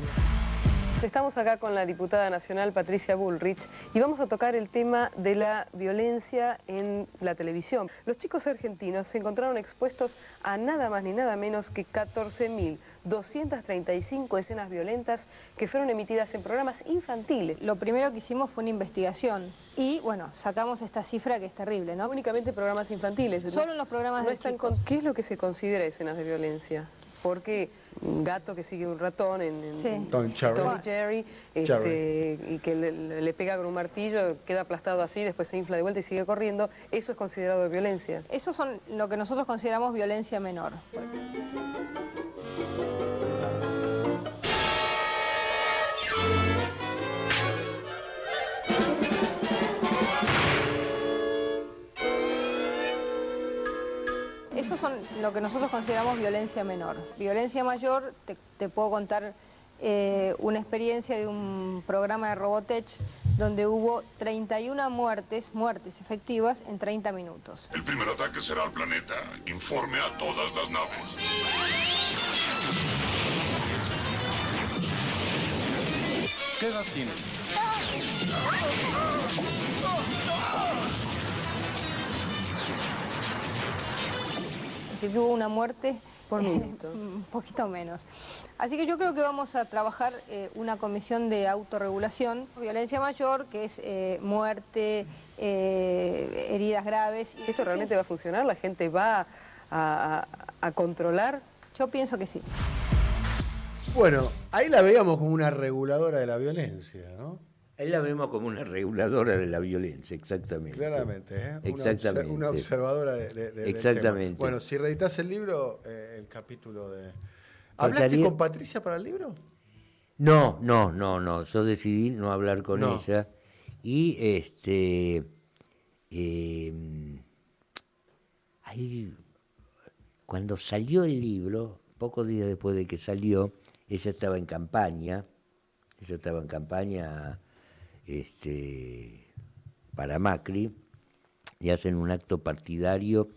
Speaker 12: Estamos acá con la diputada nacional Patricia Bullrich y vamos a tocar el tema de la violencia en la televisión. Los chicos argentinos se encontraron expuestos a nada más ni nada menos que 14.235 escenas violentas que fueron emitidas en programas infantiles.
Speaker 3: Lo primero que hicimos fue una investigación y, bueno, sacamos esta cifra que es terrible, ¿no?
Speaker 12: Únicamente programas infantiles.
Speaker 3: Solo en los programas
Speaker 12: no
Speaker 3: de
Speaker 12: están
Speaker 3: chicos.
Speaker 12: ¿Qué es lo que se considera escenas de violencia? Porque un gato que sigue un ratón en
Speaker 19: Tom
Speaker 12: Tom y Jerry, y que le pega con un martillo, queda aplastado así, después se infla de vuelta y sigue corriendo. ¿Eso es considerado violencia?
Speaker 3: Eso son lo que nosotros consideramos violencia menor. Eso son lo que nosotros consideramos violencia menor. Violencia mayor, te puedo contar una experiencia de un programa de Robotech donde hubo 31 muertes efectivas en 30 minutos.
Speaker 13: El primer ataque será al planeta. Informe a todas las naves.
Speaker 14: ¿Qué edad tienes?
Speaker 3: Así que hubo una muerte
Speaker 12: por minuto.
Speaker 3: Un poquito menos. Así que yo creo que vamos a trabajar una comisión de autorregulación, violencia mayor, que es muerte, heridas graves.
Speaker 12: ¿Eso realmente va a funcionar? ¿La gente va a controlar?
Speaker 3: Yo pienso que sí.
Speaker 19: Bueno, ahí la veíamos como una reguladora de la violencia, ¿no?
Speaker 20: Ahí la vemos como una reguladora de la violencia, exactamente.
Speaker 19: Claramente, ¿eh?
Speaker 20: Exactamente.
Speaker 19: Una observadora del
Speaker 20: exactamente.
Speaker 19: tema. Bueno, si reeditás el libro, el capítulo de... ¿Hablaste con Patricia para el libro?
Speaker 20: No. Yo decidí no hablar con ella. Y ahí, cuando salió el libro, pocos días después de que salió, ella estaba en campaña. Para Macri, y hacen un acto partidario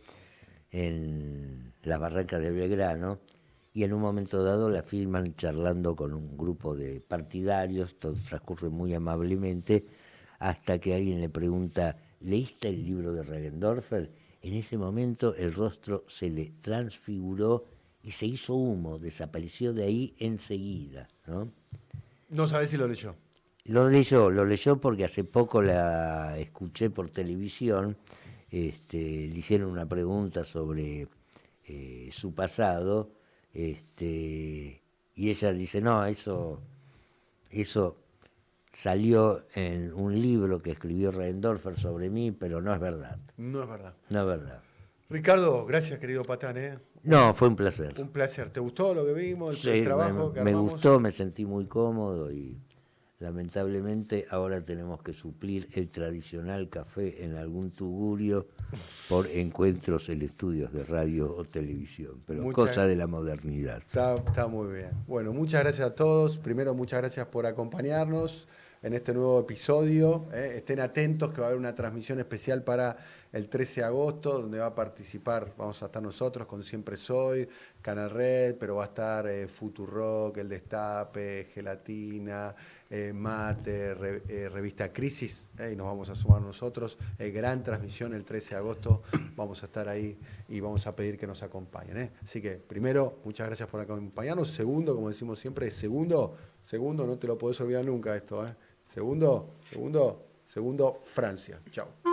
Speaker 20: en las Barrancas de Belgrano, y en un momento dado la filman charlando con un grupo de partidarios, todo transcurre muy amablemente, hasta que alguien le pregunta, ¿leíste el libro de Regendorfer? En ese momento el rostro se le transfiguró y se hizo humo, desapareció de ahí enseguida, ¿no?
Speaker 19: No sabés si lo leyó.
Speaker 20: Lo leyó porque hace poco la escuché por televisión, le hicieron una pregunta sobre su pasado, y ella dice, no, eso salió en un libro que escribió Regendorfer sobre mí, pero no es verdad.
Speaker 19: No es verdad.
Speaker 20: No es verdad.
Speaker 19: Ricardo, gracias querido Patán, ¿eh?
Speaker 20: No, fue un placer.
Speaker 19: Un placer. ¿Te gustó lo que vimos, el
Speaker 20: Sí,
Speaker 19: trabajo que armamos?
Speaker 20: Me gustó, me sentí muy cómodo y lamentablemente ahora tenemos que suplir el tradicional café en algún tugurio por encuentros en estudios de radio o televisión, pero cosa de la modernidad.
Speaker 19: Está muy bien. Bueno, muchas gracias a todos. Primero, muchas gracias por acompañarnos en este nuevo episodio. Estén atentos que va a haber una transmisión especial para el 13 de agosto, donde va a participar, vamos a estar nosotros con Siempre Soy, Canal Red, pero va a estar Futurock, El Destape, Gelatina, Mate, Revista Crisis, y nos vamos a sumar nosotros. Gran transmisión el 13 de agosto, vamos a estar ahí y vamos a pedir que nos acompañen. Así que, primero, muchas gracias por acompañarnos. Segundo, como decimos siempre, segundo, no te lo podés olvidar nunca esto. Segundo, Francia. Chao.